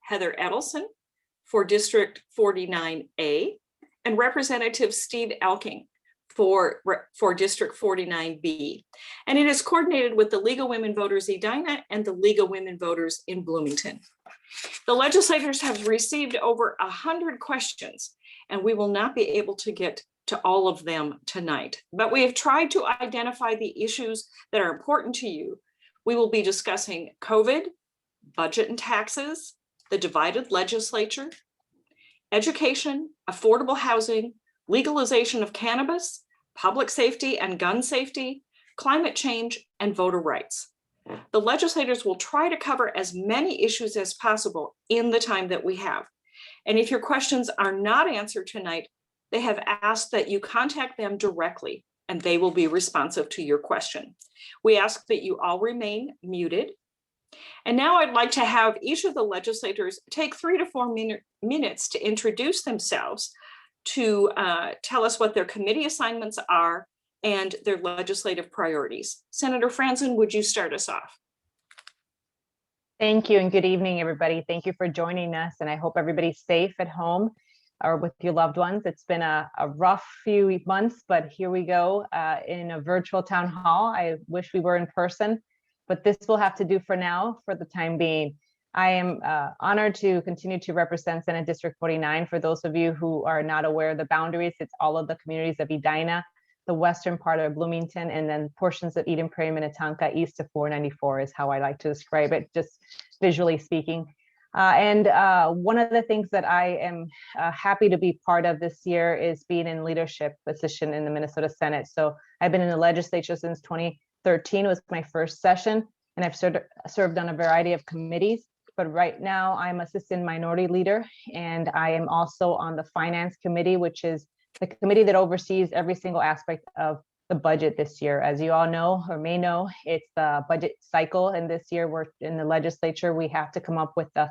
Heather Edelson for District 49A, and Representative Steve Elkins for District 49B. And it is coordinated with the League of Women Voters Edina and the League of Women Voters in Bloomington. The legislators have received over 100 questions, and we will not be able to get to all of them tonight, but we have tried to identify the issues that are important to you. We will be discussing COVID, budget and taxes, the divided legislature, education, affordable housing, legalization of cannabis, public safety and gun safety, climate change, and voter rights. The legislators will try to cover as many issues as possible in the time that we have. And if your questions are not answered tonight, they have asked that you contact them directly and they will be responsive to your question. We ask that you all remain muted. And now I'd like to have each of the legislators take 3 to 4 minutes to introduce themselves, to tell us what their committee assignments are and their legislative priorities. Senator Franzen, would you start us off? Thank you, and good evening, everybody. Thank you for joining us, and I hope everybody's safe at home or with your loved ones. It's been a rough few months, but here we go in a virtual town hall. I wish we were in person, but this will have to do for now, for the time being. I am honored to continue to represent Senate District 49. For those of you who are not aware of the boundaries, it's all of the communities of Edina, the western part of Bloomington, and then portions of Eden Prairie, Minnetonka, east of 494 is how I like to describe it, just visually speaking. And one of the things that I am happy to be part of this year is being in leadership position in the Minnesota Senate. So I've been in the legislature since 2013, was my first session, and I've served on a variety of committees. But right now I'm assistant minority leader, and I am also on the finance committee, which is the committee that oversees every single aspect of the budget this year. As you all know or may know, it's the budget cycle, and this year we're in the legislature. We have to come up with the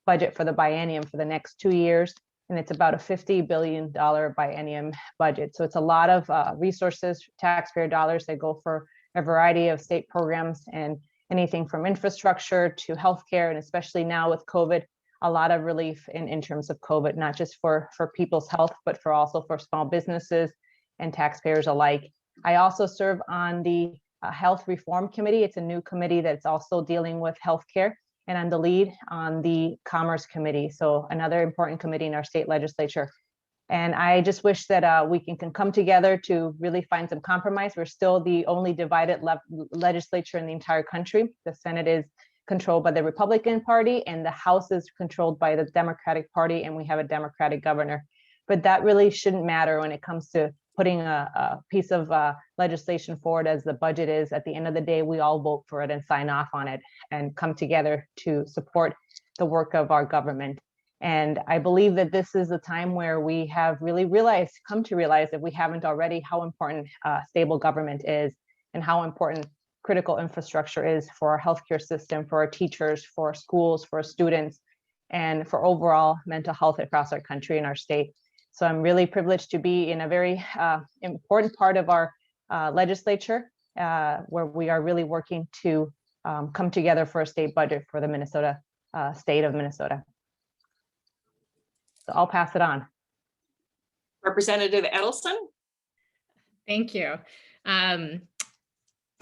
budget for the biennium for the next 2 years, and it's about a $50 billion biennium budget. So it's a lot of resources, taxpayer dollars that go for a variety of state programs, and anything from infrastructure to healthcare, and especially now with COVID, a lot of relief in terms of COVID, not just for people's health, but also for small businesses and taxpayers alike. I also serve on the Health Reform Committee. It's a new committee that's also dealing with healthcare, and I'm the lead on the Commerce Committee, so another important committee in our state legislature. And I just wish that we can come together to really find some compromise. We're still the only divided legislature in the entire country. The Senate is controlled by the Republican Party, and the House is controlled by the Democratic Party, and we have a Democratic governor. But that really shouldn't matter when it comes to putting a piece of legislation forward as the budget is. At the end of the day, we all vote for it and sign off on it and come together to support the work of our government. And I believe that this is a time where we have really come to realize, if we haven't already, how important stable government is, and how important critical infrastructure is for our healthcare system, for our teachers, for our schools, for our students, and for overall mental health across our country and our state. So I'm really privileged to be in a very important part of our legislature, where we are really working to come together for a state budget for the state of Minnesota. So I'll pass it on. Representative Edelson. Thank you.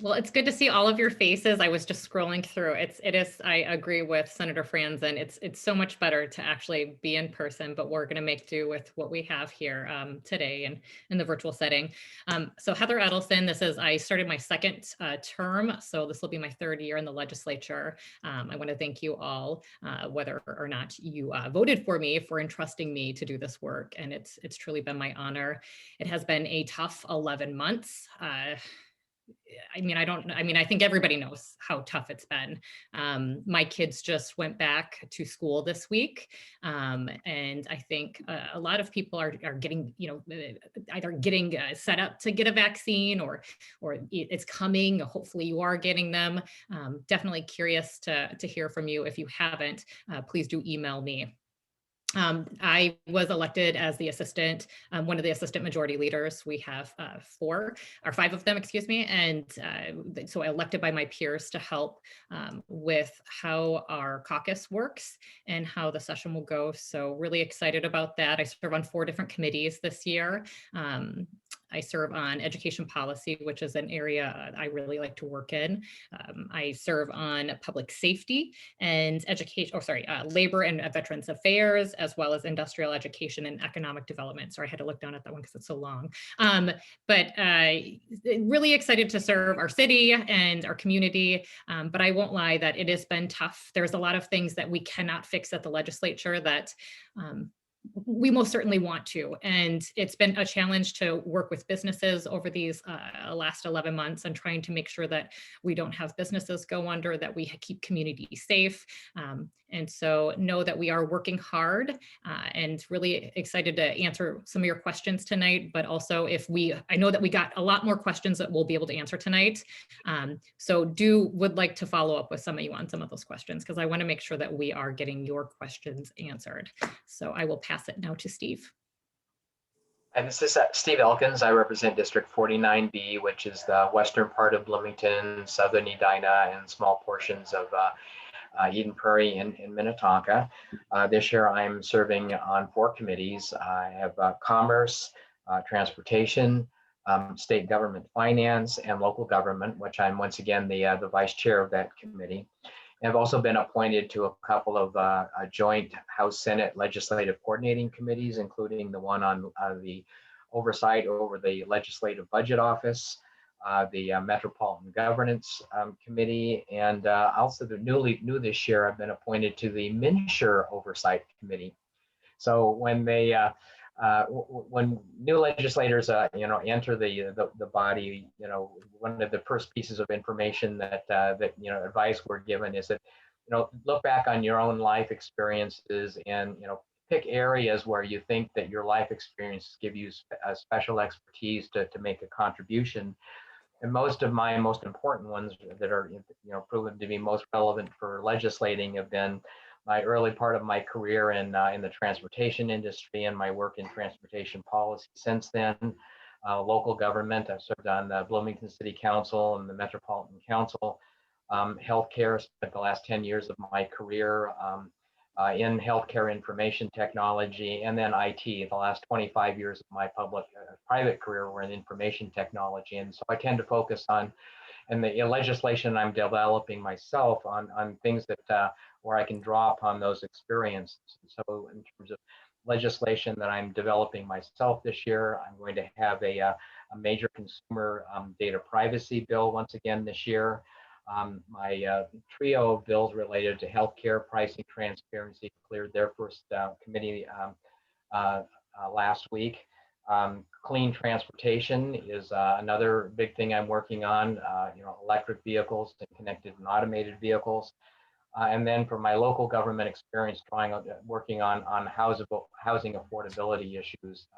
Well, it's good to see all of your faces. I was just scrolling through. It is, I agree with Senator Franzen. It's so much better to actually be in person, but we're going to make do with what we have here today and in the virtual setting. So Heather Edelson, I started my second term, so this will be my 3rd year in the legislature. I want to thank you all, whether or not you voted for me, for entrusting me to do this work. And it's truly been my honor. It has been a tough 11 months. I think everybody knows how tough it's been. My kids just went back to school this week. And I think a lot of people are getting, either getting set up to get a vaccine or it's coming. Hopefully you are getting them. Definitely curious to hear from you. If you haven't, please do email me. I was elected as the assistant, one of the assistant majority leaders. We have 5 of them, excuse me. And so elected by my peers to help with how our caucus works and how the session will go. So really excited about that. I serve on 4 different committees this year. I serve on education policy, which is an area I really like to work in. I serve on public safety and education, labor and veterans affairs, as well as industrial education and economic development. Sorry, I had to look down at that one because it's so long. But really excited to serve our city and our community. But I won't lie that it has been tough. There's a lot of things that we cannot fix at the legislature that we most certainly want to. And it's been a challenge to work with businesses over these last 11 months and trying to make sure that we don't have businesses go under, that we keep communities safe. And so know that we are working hard and really excited to answer some of your questions tonight, but also I know that we got a lot more questions that we'll be able to answer tonight. So would like to follow up with some of you on some of those questions, because I want to make sure that we are getting your questions answered. So I will pass it now to Steve. And this is Steve Elkins. I represent District 49B, which is the western part of Bloomington, southern Edina, and small portions of Eden Prairie and Minnetonka. This year I'm serving on 4 committees. I have commerce, transportation, state government finance, and local government, which I'm once again the vice chair of that committee. I've also been appointed to a couple of joint House-Senate legislative coordinating committees, including the one on the oversight over the Legislative Budget Office, the Metropolitan Governance Committee, and also the new this year, I've been appointed to the MNsure Oversight Committee. So when when new legislators, enter the body, one of the first pieces of information that advice we're given is that, look back on your own life experiences and, pick areas where you think that your life experiences give you a special expertise to make a contribution. And most of my most important ones that are, proven to be most relevant for legislating have been my early part of my career in the transportation industry and my work in transportation policy since then. Local government, I've served on the Bloomington City Council and the Metropolitan Council. Healthcare, spent the last 10 years of my career in healthcare information technology, and then IT. The last 25 years of my private career were in information technology. And so I tend to focus on, and the legislation I'm developing myself on things that where I can draw upon those experiences. So in terms of legislation that I'm developing myself this year, I'm going to have a major consumer data privacy bill once again this year. My trio of bills related to healthcare pricing transparency cleared their first committee last week. Clean transportation is another big thing I'm working on, electric vehicles and connected and automated vehicles. And then for my local government experience, working on housing affordability issues,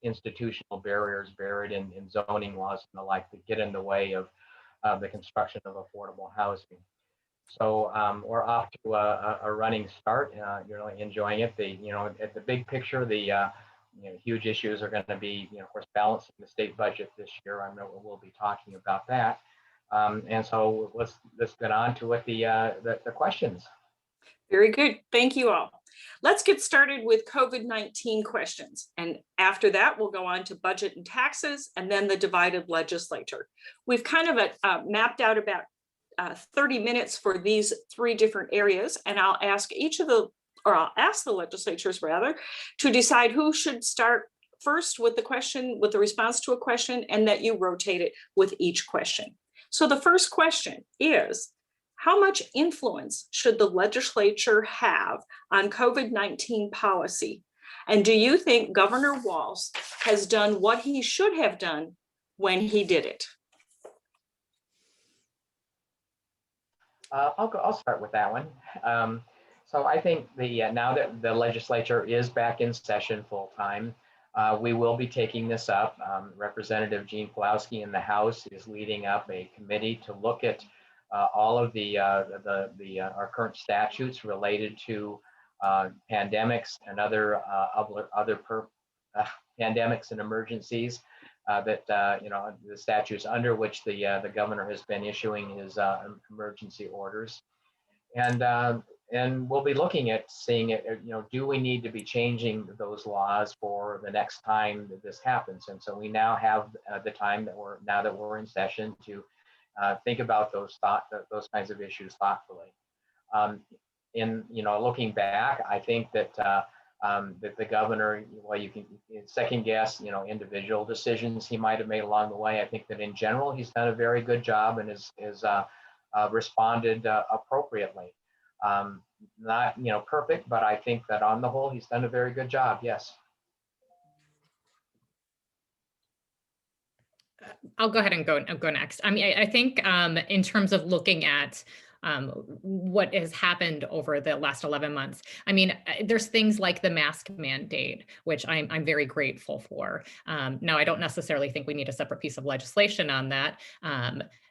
institutional barriers buried in zoning laws and the like that get in the way of the construction of affordable housing. So we're off to a running start. Really enjoying it. At the big picture, the huge issues are going to be, of course, balancing the state budget this year. I know we'll be talking about that. And so let's get on to what the questions. Very good. Thank you all. Let's get started with COVID-19 questions. And after that, we'll go on to budget and taxes, and then the divided legislature. We've kind of mapped out about 30 minutes for these 3 different areas. And I'll ask I'll ask the legislatures rather, to decide who should start first with the question, with the response to a question, and that you rotate it with each question. So the first question is, how much influence should the legislature have on COVID-19 policy? And do you think Governor Walz has done what he should have done when he did it? I'll start with that one. So I think now that the legislature is back in session full time, we will be taking this up. Representative Gene Pawlowski in the House is leading up a committee to look at all of our current statutes related to pandemics and other pandemics and emergencies that you know, the statutes under which the governor has been issuing his emergency orders, and we'll be looking at seeing it. You know, do we need to be changing those laws for the next time that this happens? And so we now have the time that we're in session to think about those kinds of issues thoughtfully. In looking back, I think that that the governor, well, you can second guess, individual decisions he might have made along the way. I think that in general, he's done a very good job and is responded appropriately. Not perfect, but I think that on the whole, he's done a very good job. Yes. I'll go ahead and go next. I mean, I think in terms of looking at what has happened over the last 11 months. I mean, there's things like the mask mandate, which I'm very grateful for. Now, I don't necessarily think we need a separate piece of legislation on that.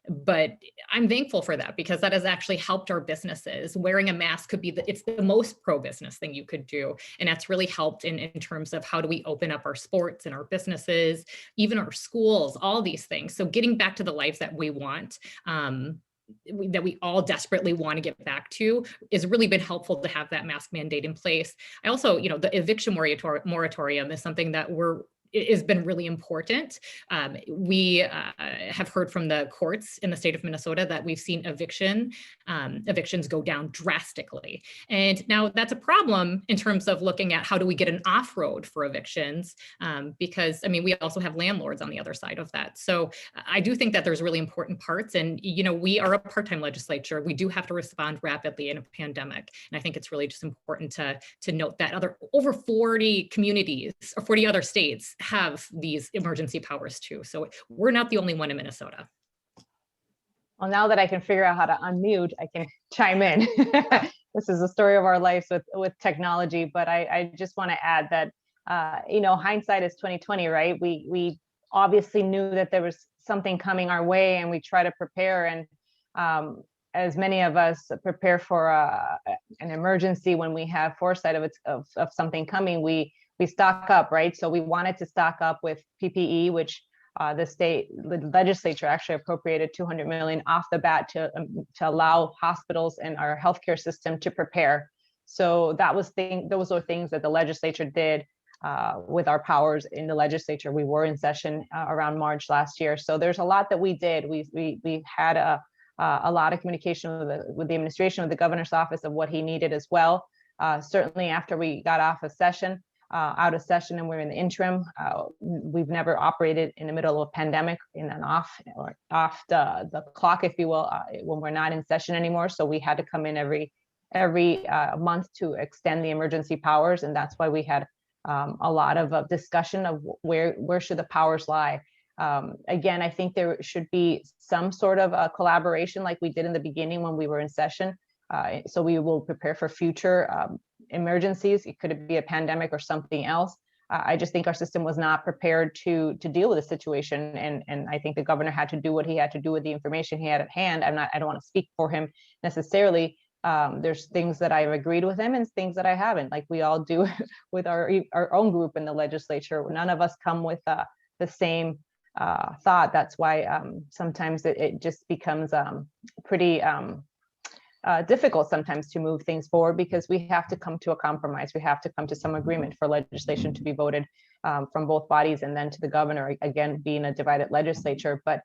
But I'm thankful for that because that has actually helped our businesses. Wearing a mask could be it's the most pro-business thing you could do. And that's really helped in terms of how do we open up our sports and our businesses, even our schools, all these things. So getting back to the lives that we want, that we all desperately want to get back to, has really been helpful to have that mask mandate in place. I also, the eviction moratorium is something that has been really important. We have heard from the courts in the state of Minnesota that we've seen evictions go down drastically. And now that's a problem in terms of looking at how do we get an off-road for evictions, because I mean, we also have landlords on the other side of that. So I do think that there's really important parts, and we are a part-time legislature. We do have to respond rapidly in a pandemic. And I think it's really just important to note that over 40 communities or 40 other states have these emergency powers too. So we're not the only one in Minnesota. Well, now that I can figure out how to unmute, I can chime in. This is the story of our lives with technology, but I just want to add that, hindsight is 2020, right? We obviously knew that there was something coming our way and we try to prepare. And as many of us prepare for an emergency, when we have foresight of something coming, we stock up, right? So we wanted to stock up with PPE, which the legislature actually appropriated $200 million off the bat to allow hospitals and our healthcare system to prepare. So those were things that the legislature did with our powers in the legislature. We were in session around March last year. So there's a lot that we did. We had a lot of communication with the administration, with the governor's office of what he needed as well. Certainly after we got out of session and we're in the interim, we've never operated in the middle of a pandemic in an off the clock, if you will, when we're not in session anymore. So we had to come in every month to extend the emergency powers. And that's why we had a lot of discussion of where should the powers lie. Again, I think there should be some sort of a collaboration like we did in the beginning when we were in session. So we will prepare for future emergencies. It could be a pandemic or something else. I just think our system was not prepared to deal with the situation. And I think the governor had to do what he had to do with the information he had at hand. I don't want to speak for him necessarily. There's things that I've agreed with him and things that I haven't, like we all do with our own group in the legislature. None of us come with the same thought. That's why sometimes it just becomes pretty difficult sometimes to move things forward, because we have to come to a compromise. We have to come to some agreement for legislation to be voted from both bodies, and then to the governor, again, being a divided legislature. But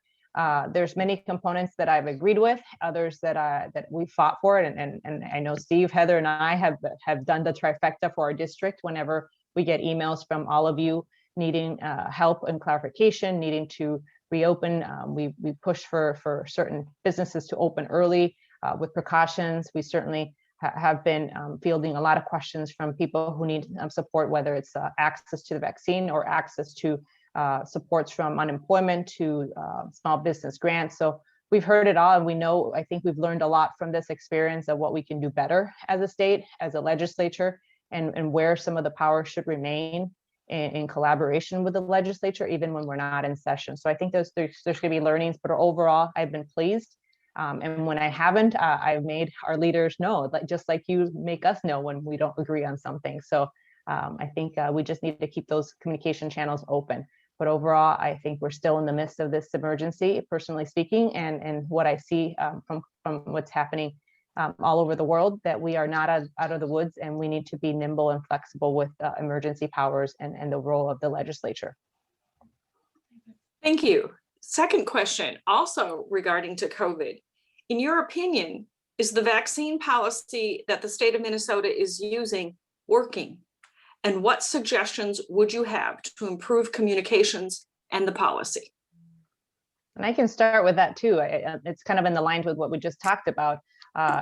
there's many components that I've agreed with, others that we fought for. And I know Steve, Heather, and I have done the trifecta for our district. Whenever we get emails from all of you needing help and clarification, needing to reopen, we push for certain businesses to open early with precautions. We certainly have been fielding a lot of questions from people who need support, whether it's access to the vaccine or access to supports from unemployment to small business grants. So we've heard it all, and we know, I think we've learned a lot from this experience of what we can do better as a state, as a legislature, and where some of the power should remain in collaboration with the legislature, even when we're not in session. So I think there's going to be learnings, but overall, I've been pleased. And when I haven't, I've made our leaders know, just like you make us know when we don't agree on something. So I think we just need to keep those communication channels open. But overall, I think we're still in the midst of this emergency, personally speaking, and what I see from what's happening all over the world, that we are not out of the woods, and we need to be nimble and flexible with emergency powers and the role of the legislature. Thank you. Second question, also regarding to COVID. In your opinion, is the vaccine policy that the state of Minnesota is using working? And what suggestions would you have to improve communications and the policy? And I can start with that too. It's kind of in the lines with what we just talked about.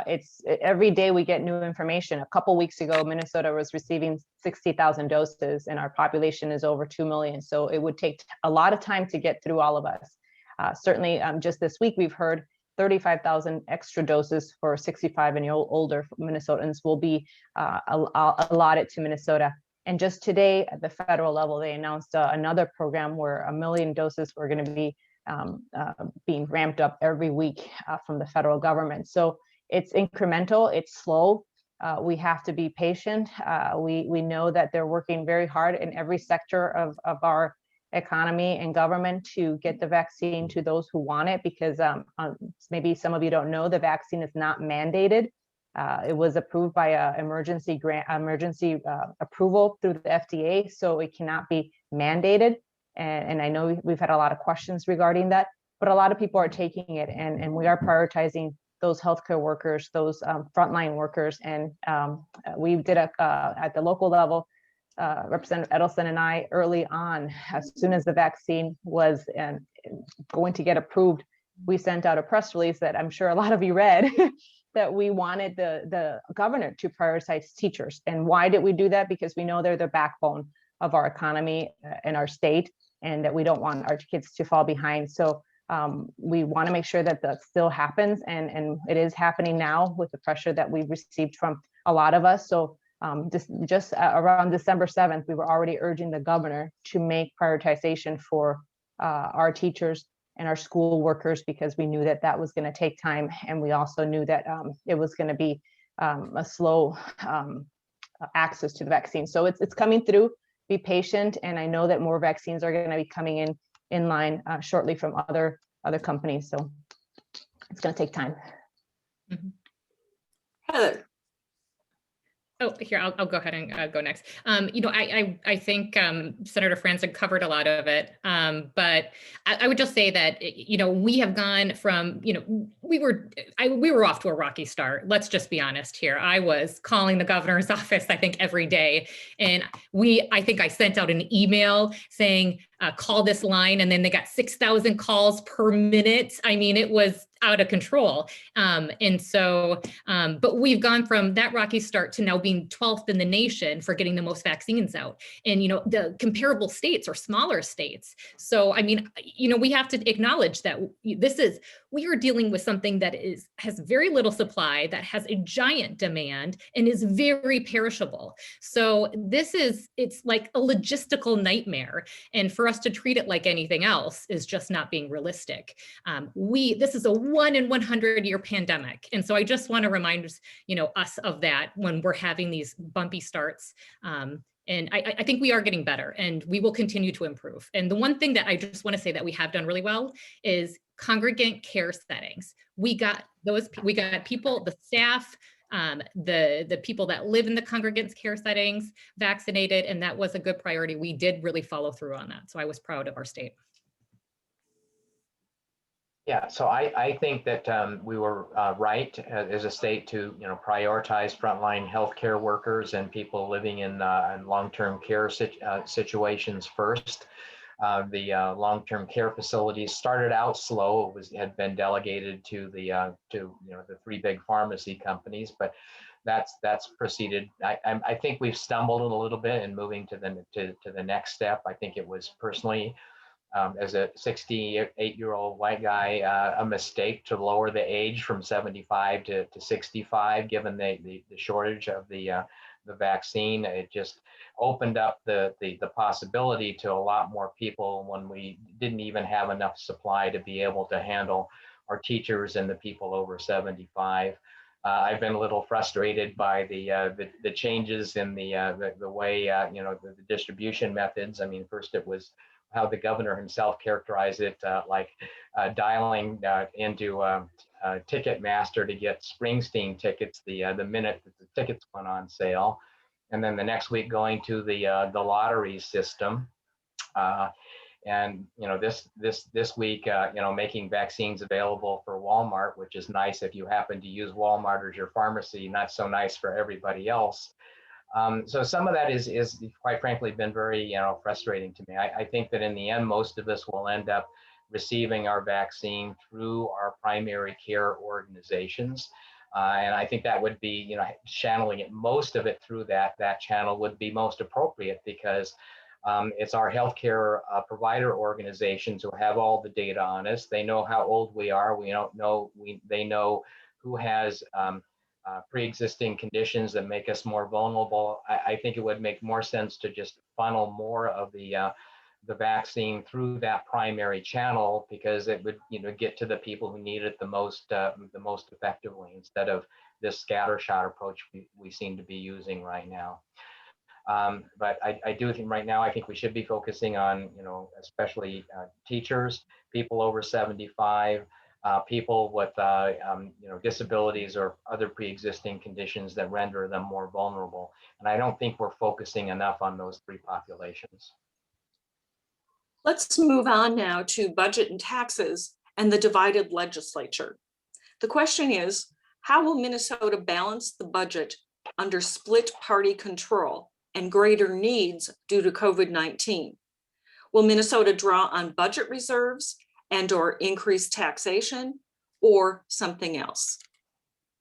It's every day we get new information. A couple weeks ago, Minnesota was receiving 60,000 doses, and our population is over 2 million. So it would take a lot of time to get through all of us. Certainly, just this week, we've heard 35,000 extra doses for 65 and older Minnesotans will be allotted to Minnesota. And just today, at the federal level, they announced another program where 1 million doses were going to be being ramped up every week from the federal government. So it's incremental, it's slow. We have to be patient. We know that they're working very hard in every sector of our economy and government to get the vaccine to those who want it, because maybe some of you don't know, the vaccine is not mandated. It was approved by an emergency approval through the FDA, so it cannot be mandated. And I know we've had a lot of questions regarding that, but a lot of people are taking it, and we are prioritizing those healthcare workers, those frontline workers. And we did at the local level, Representative Edelson and I, early on, as soon as the vaccine was going to get approved, we sent out a press release that I'm sure a lot of you read, that we wanted the governor to prioritize teachers. And why did we do that? Because we know they're the backbone of our economy and our state, and that we don't want our kids to fall behind. So we want to make sure that that still happens, and it is happening now with the pressure that we've received from a lot of us. So just around December 7th, we were already urging the governor to make prioritization for our teachers and our school workers, because we knew that that was going to take time. And we also knew that it was going to be a slow access to the vaccine. So it's coming through. Be patient. And I know that more vaccines are going to be coming in line shortly from other companies. So it's going to take time. Mm-hmm. Heather. Oh, here, I'll go ahead and go next. I think Senator Franzen covered a lot of it, but I would just say that, we have gone from, we were off to a rocky start. Let's just be honest here. I was calling the governor's office, I think, every day. And I think I sent out an email saying, call this line, and then they got 6,000 calls per minute. I mean, it was out of control. But we've gone from that rocky start to now being 12th in the nation for getting the most vaccines out. And, the comparable states are smaller states. So, I mean, we have to acknowledge that we are dealing with something that has very little supply, that has a giant demand, and is very perishable. So it's like a logistical nightmare. And for us to treat it like anything else is just not being realistic. This is a 1 in 100 year pandemic. And so I just want to remind us of that when we're having these bumpy starts. And I think we are getting better, and we will continue to improve. And the one thing that I just want to say that we have done really well is congregant care settings. We got people, the staff, the people that live in the congregants care settings vaccinated, and that was a good priority. We did really follow through on that. So I was proud of our state. Yeah, so I think that we were right as a state to prioritize frontline healthcare workers and people living in long-term care situations first. The long-term care facilities started out slow. Had been delegated to the 3 big pharmacy companies, but that's proceeded. I think we've stumbled a little bit in moving to the next step. I think it was personally, as a 68-year-old white guy, a mistake to lower the age from 75 to 65, given the shortage of the vaccine. It just opened up the possibility to a lot more people when we didn't even have enough supply to be able to handle our teachers and the people over 75. I've been a little frustrated by the changes in the way the distribution methods. I mean, first it was how the governor himself characterized it, like dialing into Ticketmaster to get Springsteen tickets the minute that the tickets went on sale, and then the next week going to the lottery system. And this week, making vaccines available for Walmart, which is nice if you happen to use Walmart as your pharmacy, not so nice for everybody else. So some of that is quite frankly been very frustrating to me. I think that in the end, most of us will end up receiving our vaccine through our primary care organizations. And I think that would be, channeling it, most of it through that channel would be most appropriate, because it's our healthcare provider organizations who have all the data on us. They know how old we are. They know who has pre-existing conditions that make us more vulnerable. I think it would make more sense to just funnel more of the vaccine through that primary channel, because it would get to the people who need it the most effectively, instead of this scattershot approach we seem to be using right now. But I do think right now, I think we should be focusing on, especially teachers, people over 75, people with, disabilities or other pre-existing conditions that render them more vulnerable. And I don't think we're focusing enough on those three populations. Let's move on now to budget and taxes and the divided legislature. The question is, how will Minnesota balance the budget under split party control and greater needs due to COVID-19? Will Minnesota draw on budget reserves and or increase taxation, or something else?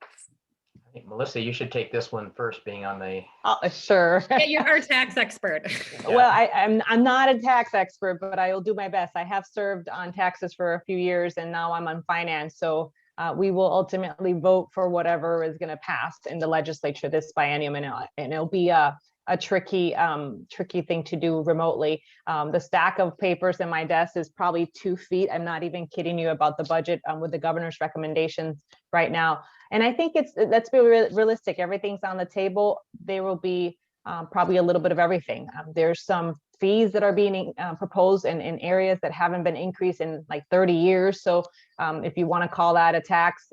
I think, Melissa, you should take this one first, being on the... Oh, sure. Yeah, you're our tax expert. Well, I'm not a tax expert, but I will do my best. I have served on taxes for a few years, and now I'm on finance. So we will ultimately vote for whatever is going to pass in the legislature this biennium, and it'll be a tricky thing to do remotely. The stack of papers in my desk is probably 2 feet. I'm not even kidding you about the budget with the governor's recommendations right now. And I think let's be realistic. Everything's on the table. There will be probably a little bit of everything. There's some fees that are being proposed in areas that haven't been increased in like 30 years. So if you want to call that a tax,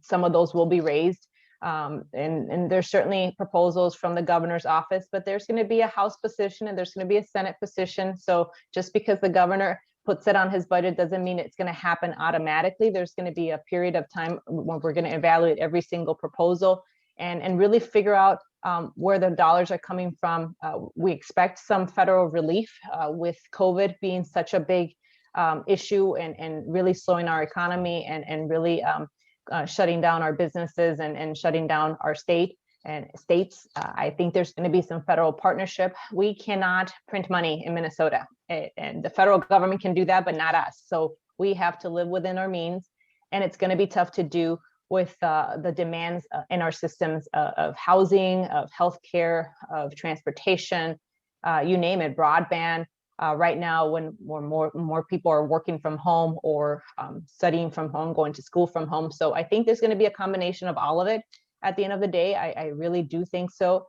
some of those will be raised. And there's certainly proposals from the governor's office, but there's going to be a House position and there's going to be a Senate position. So just because the governor puts it on his budget doesn't mean it's going to happen automatically. There's going to be a period of time when we're going to evaluate every single proposal and really figure out where the dollars are coming from. We expect some federal relief with COVID being such a big issue and really slowing our economy and really shutting down our businesses and shutting down our states. I think there's going to be some federal partnership. We cannot print money in Minnesota, and the federal government can do that, but not us. So we have to live within our means, and it's going to be tough to do with the demands in our systems of housing, of healthcare, of transportation, you name it, broadband. Right now, when more people are working from home or studying from home, going to school from home. So I think there's going to be a combination of all of it. At the end of the day, I really do think so.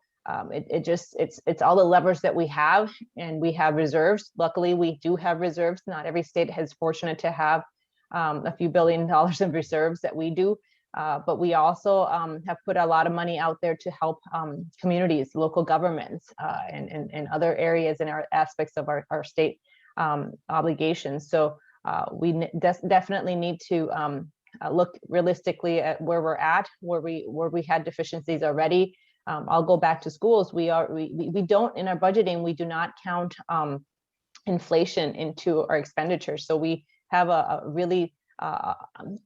It's all the levers that we have, and we have reserves. Luckily, we do have reserves. Not every state is fortunate to have a few $1 billion in reserves that we do. But we also have put a lot of money out there to help communities, local governments, and other areas and aspects of our state obligations. So we definitely need to look realistically at where we're at, where we had deficiencies already. I'll go back to schools. We don't, in our budgeting, we do not count inflation into our expenditures. So we have a really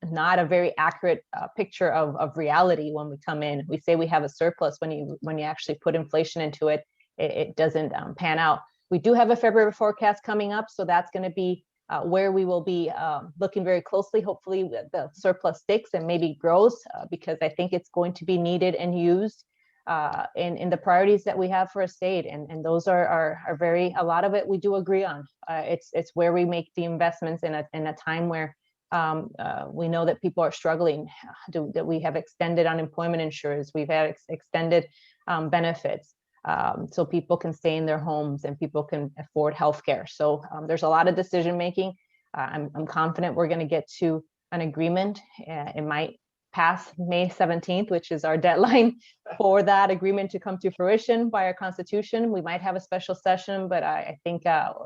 not a very accurate picture of reality when we come in. We say we have a surplus. When you actually put inflation into it, it doesn't pan out. We do have a February forecast coming up, so that's going to be where we will be looking very closely. Hopefully the surplus sticks and maybe grows, because I think it's going to be needed and used in the priorities that we have for a state, and those are very, a lot of it we do agree on. It's where we make the investments in a time where We know that people are struggling, that we have extended unemployment insurance, we've had extended benefits, so people can stay in their homes and people can afford healthcare. So there's a lot of decision making. I'm confident we're going to get to an agreement. It might pass May 17th, which is our deadline for that agreement to come to fruition by our Constitution. We might have a special session, but I think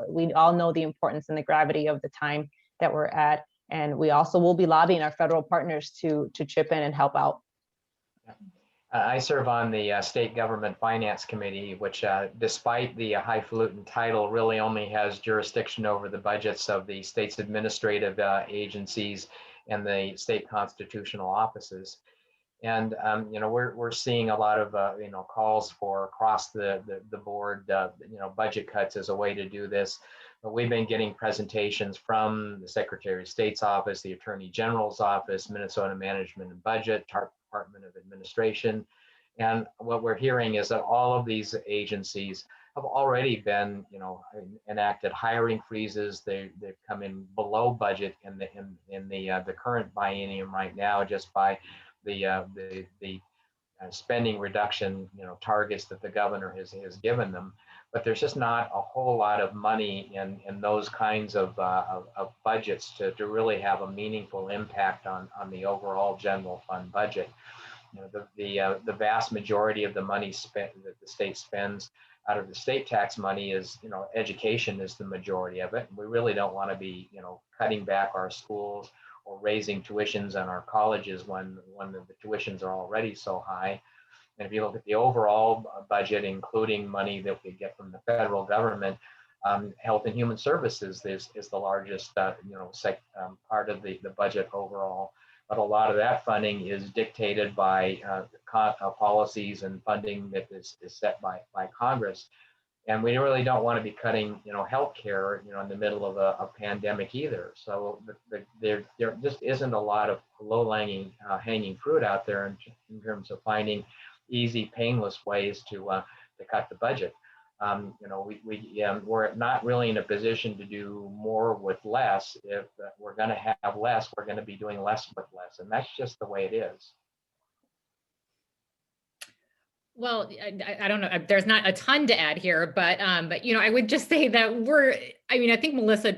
we all know the importance and the gravity of the time that we're at. And we also will be lobbying our federal partners to chip in and help out. I serve on the State Government Finance Committee, which despite the highfalutin title really only has jurisdiction over the budgets of the state's administrative agencies and the state constitutional offices. And we're seeing a lot of calls for across the board budget cuts as a way to do this. But we've been getting presentations from the Secretary of State's office, the Attorney General's office, Minnesota Management and Budget, Department of Administration. And what we're hearing is that all of these agencies have already been enacted hiring freezes. They've come in below budget in the current biennium right now, just by the spending reduction targets that the governor has given them. But there's just not a whole lot of money in those kinds of budgets to really have a meaningful impact on the overall general fund budget. The vast majority of the money spent that the state spends out of the state tax money is, education is the majority of it. We really don't want to be, cutting back our schools or raising tuitions on our colleges when the tuitions are already so high. And if you look at the overall budget, including money that we get from the federal government, Health and Human Services is the largest, part of the budget overall. But a lot of that funding is dictated by policies and funding that is set by Congress. And we really don't want to be cutting, healthcare, in the middle of a pandemic either. So there just isn't a lot of hanging fruit out there in terms of finding easy, painless ways to cut the budget. We're not really in a position to do more with less. If we're going to have less, we're going to be doing less with less, and that's just the way it is. Well, I don't know. There's not a ton to add here, but I would just say that I think Melissa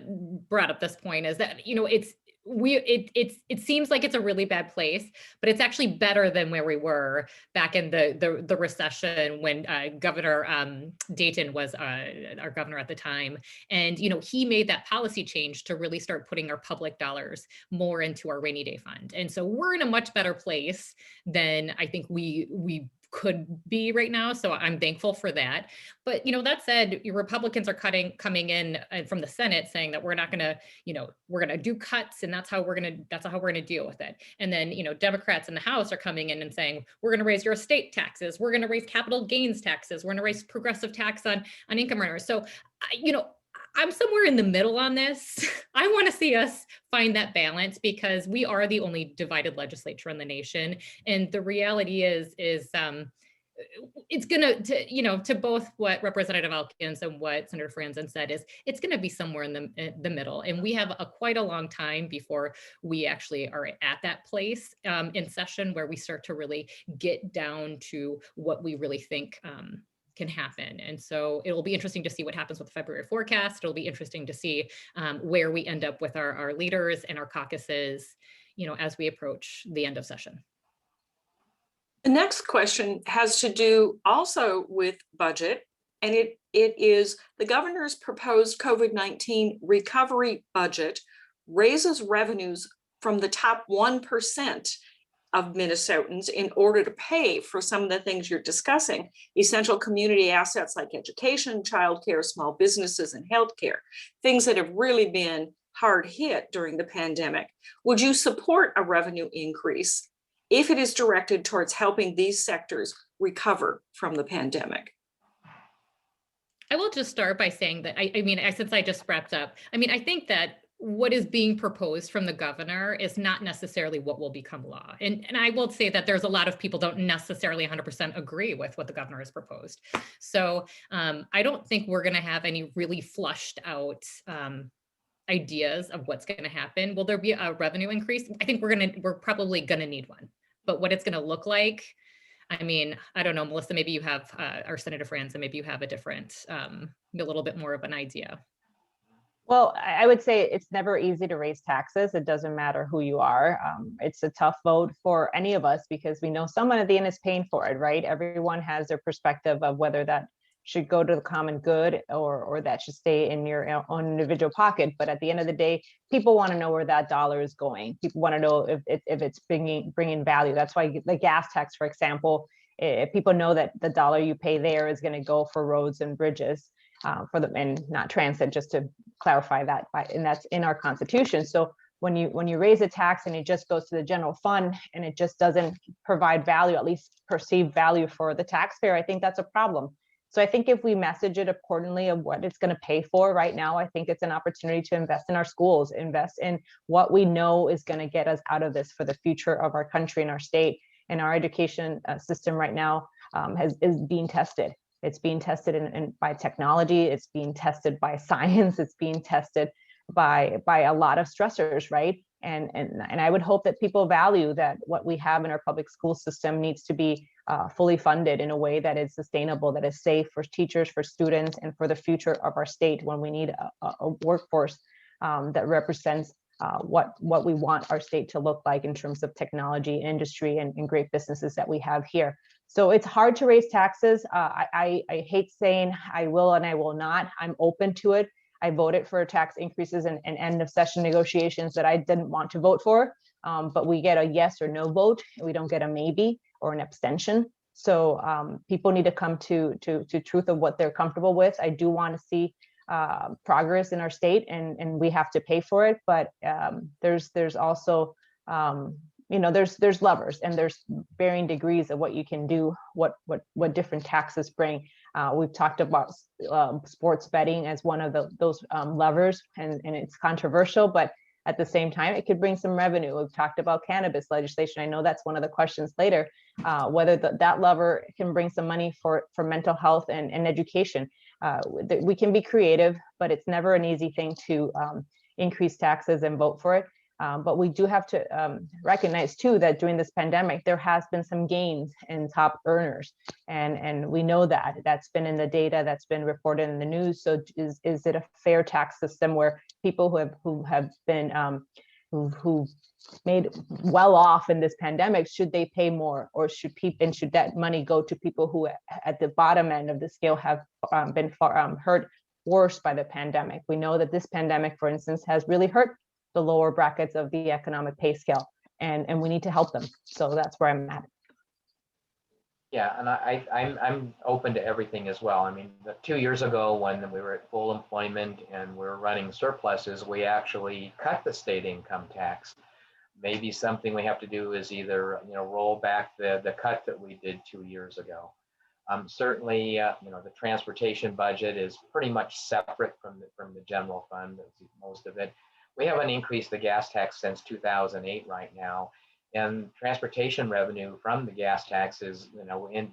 brought up this point, is that it seems like it's a really bad place, but it's actually better than where we were back in the recession when Governor Dayton was our governor at the time. And, he made that policy change to really start putting our public dollars more into our rainy day fund. And so we're in a much better place than I think we could be right now. So I'm thankful for that. But, that said, Republicans are coming in from the Senate saying that we're not going to, we're going to do cuts, and that's how we're going to deal with it. And then, Democrats in the House are coming in and saying, we're going to raise your estate taxes. We're going to raise capital gains taxes. We're going to raise progressive tax on income earners. So, I'm somewhere in the middle on this. I want to see us find that balance, because we are the only divided legislature in the nation. And the reality is it's going to both what Representative Elkins and what Senator Franzen said, is it's going to be somewhere in the middle. And we have quite a long time before we actually are at that place in session where we start to really get down to what we really think can happen. And so it'll be interesting to see what happens with the February forecast. It'll be interesting to see where we end up with our leaders and our caucuses, as we approach the end of session. The next question has to do also with budget, and it is the governor's proposed COVID-19 recovery budget raises revenues from the top 1% of Minnesotans in order to pay for some of the things you're discussing, essential community assets like education, childcare, small businesses, and healthcare, things that have really been hard hit during the pandemic. Would you support a revenue increase if it is directed towards helping these sectors recover from the pandemic? I will just start by saying that, since I just wrapped up, I think that what is being proposed from the governor is not necessarily what will become law. And I will say that there's a lot of people don't necessarily 100% agree with what the governor has proposed. So I don't think we're going to have any really flushed out ideas of what's going to happen. Will there be a revenue increase? I think we're probably going to need one, but what it's going to look like, I mean, I don't know, Melissa, maybe you have, or Senator Franzen, maybe you have a different, a little bit more of an idea. Well, I would say it's never easy to raise taxes. It doesn't matter who you are. It's a tough vote for any of us because we know someone at the end is paying for it, right? Everyone has their perspective of whether that should go to the common good or that should stay in your own individual pocket. But at the end of the day, people want to know where that dollar is going. People want to know if it's bringing value. That's why the gas tax, for example, people know that the dollar you pay there is going to go for roads and bridges. And not transit, just to clarify that, and that's in our Constitution. So when you raise a tax and it just goes to the general fund and it just doesn't provide value, at least perceived value for the taxpayer, I think that's a problem. So I think if we message it accordingly of what it's going to pay for right now, I think it's an opportunity to invest in our schools, invest in what we know is going to get us out of this for the future of our country and our state. And our education system right now is being tested. It's being tested by technology. It's being tested by science. It's being tested by a lot of stressors, right? And I would hope that people value that what we have in our public school system needs to be fully funded in a way that is sustainable, that is safe for teachers, for students, and for the future of our state when we need a workforce that represents what we want our state to look like in terms of technology, industry, and great businesses that we have here. So it's hard to raise taxes. I hate saying I will and I will not. I'm open to it. I voted for tax increases and end of session negotiations that I didn't want to vote for, but we get a yes or no vote. We don't get a maybe or an abstention. So people need to come to truth of what they're comfortable with. I do want to see progress in our state, and we have to pay for it. But there's also there's levers and there's varying degrees of what you can do, what different taxes bring. We've talked about sports betting as one of those levers, and it's controversial, but at the same time, it could bring some revenue. We've talked about cannabis legislation. I know that's one of the questions later, whether that lever can bring some money for mental health and education. We can be creative, but it's never an easy thing to increase taxes and vote for it. But we do have to recognize too that during this pandemic, there has been some gains in top earners. And we know that that's been in the data, that's been reported in the news. So is it a fair tax system where people who have been who made well off in this pandemic, should they pay more, or should that money go to people who at the bottom end of the scale have been hurt worse by the pandemic? We know that this pandemic, for instance, has really hurt the lower brackets of the economic pay scale, and we need to help them. So that's where I'm at. Yeah, and I'm open to everything as well. I mean, 2 years ago when we were at full employment and we were running surpluses, we actually cut the state income tax. Maybe something we have to do is either roll back the cut that we did 2 years ago. Certainly, the transportation budget is pretty much separate from the general fund, most of it. We haven't increased the gas tax since 2008 right now, and transportation revenue from the gas tax is,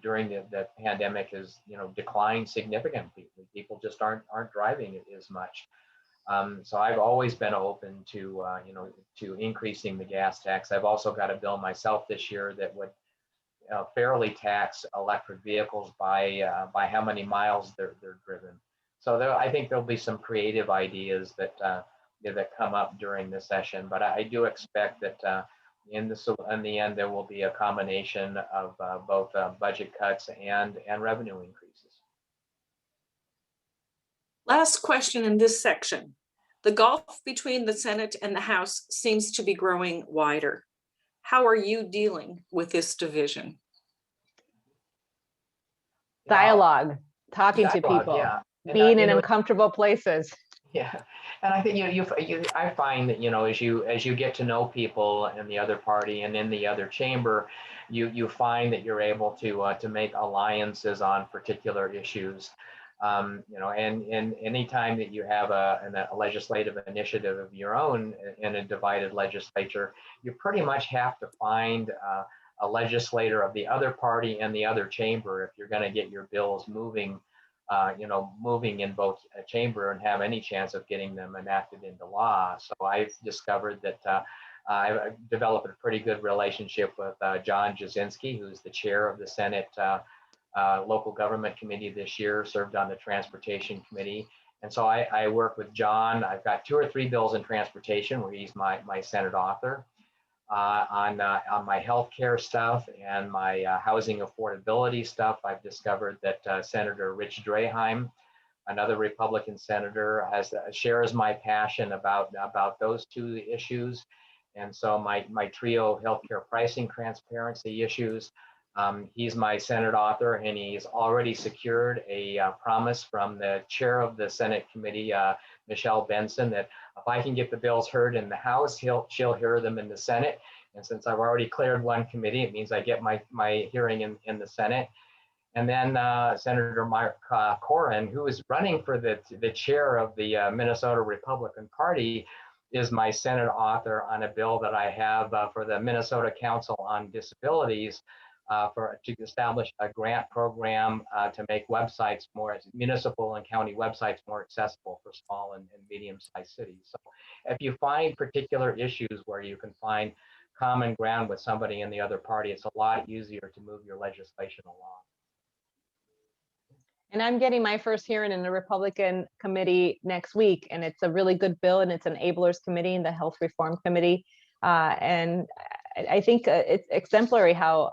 during the pandemic has, declined significantly. People just aren't driving it as much. So I've always been open to, to increasing the gas tax. I've also got a bill myself this year that would fairly tax electric vehicles by how many miles they're driven. So I think there'll be some creative ideas that come up during the session, but I do expect that in the end there will be a combination of both budget cuts and revenue increases. Last question in this section. The gulf between the Senate and the House seems to be growing wider. How are you dealing with this division? Dialogue, talking to people, yeah. being in uncomfortable places. Yeah, and I think I find that as you get to know people in the other party and in the other chamber, you find that you're able to make alliances on particular issues. And anytime that you have a legislative initiative of your own in a divided legislature, you pretty much have to find a legislator of the other party and the other chamber if you're going to get your bills moving moving in both chamber and have any chance of getting them enacted into law. So I've discovered that I've developed a pretty good relationship with John Jasinski, who's the chair of the Senate Local Government Committee this year, served on the Transportation Committee. And so I work with John. I've got 2 or 3 bills in transportation where he's my Senate author. On my healthcare stuff and my housing affordability stuff, I've discovered that Senator Rich Draheim, another Republican senator, shares my passion about those 2 issues. And so my trio of healthcare pricing transparency issues, he's my Senate author, and he's already secured a promise from the chair of the Senate committee, Michelle Benson, that if I can get the bills heard in the House, she'll hear them in the Senate. And since I've already cleared one committee, it means I get my hearing in the Senate. And then Senator Mark Corrin, who is running for the chair of the Minnesota Republican Party, is my Senate author on a bill that I have for the Minnesota Council on Disabilities to establish a grant program to make websites municipal and county websites more accessible for small and medium-sized cities. So if you find particular issues where you can find common ground with somebody in the other party, it's a lot easier to move your legislation along. And I'm getting my first hearing in the Republican committee next week, and it's a really good bill, and it's an Enablers Committee and the Health Reform Committee. And I think it's exemplary how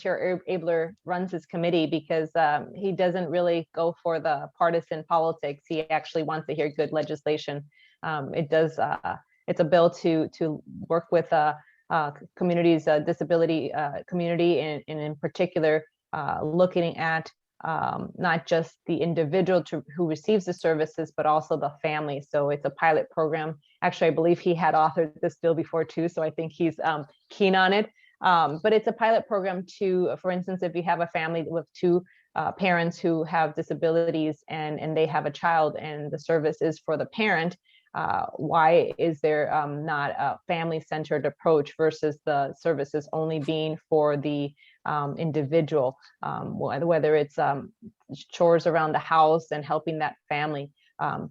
Chair Abler runs his committee, because he doesn't really go for the partisan politics. He actually wants to hear good legislation. It's a bill to work with communities, disability community, and in particular, looking at not just the individual who receives the services, but also the family. So it's a pilot program. Actually, I believe he had authored this bill before too, so I think he's keen on it. But it's a pilot program to, for instance, if you have a family with 2 parents who have disabilities and they have a child and the service is for the parent, why is there not a family-centered approach versus the services only being for the individual, whether it's chores around the house and helping that family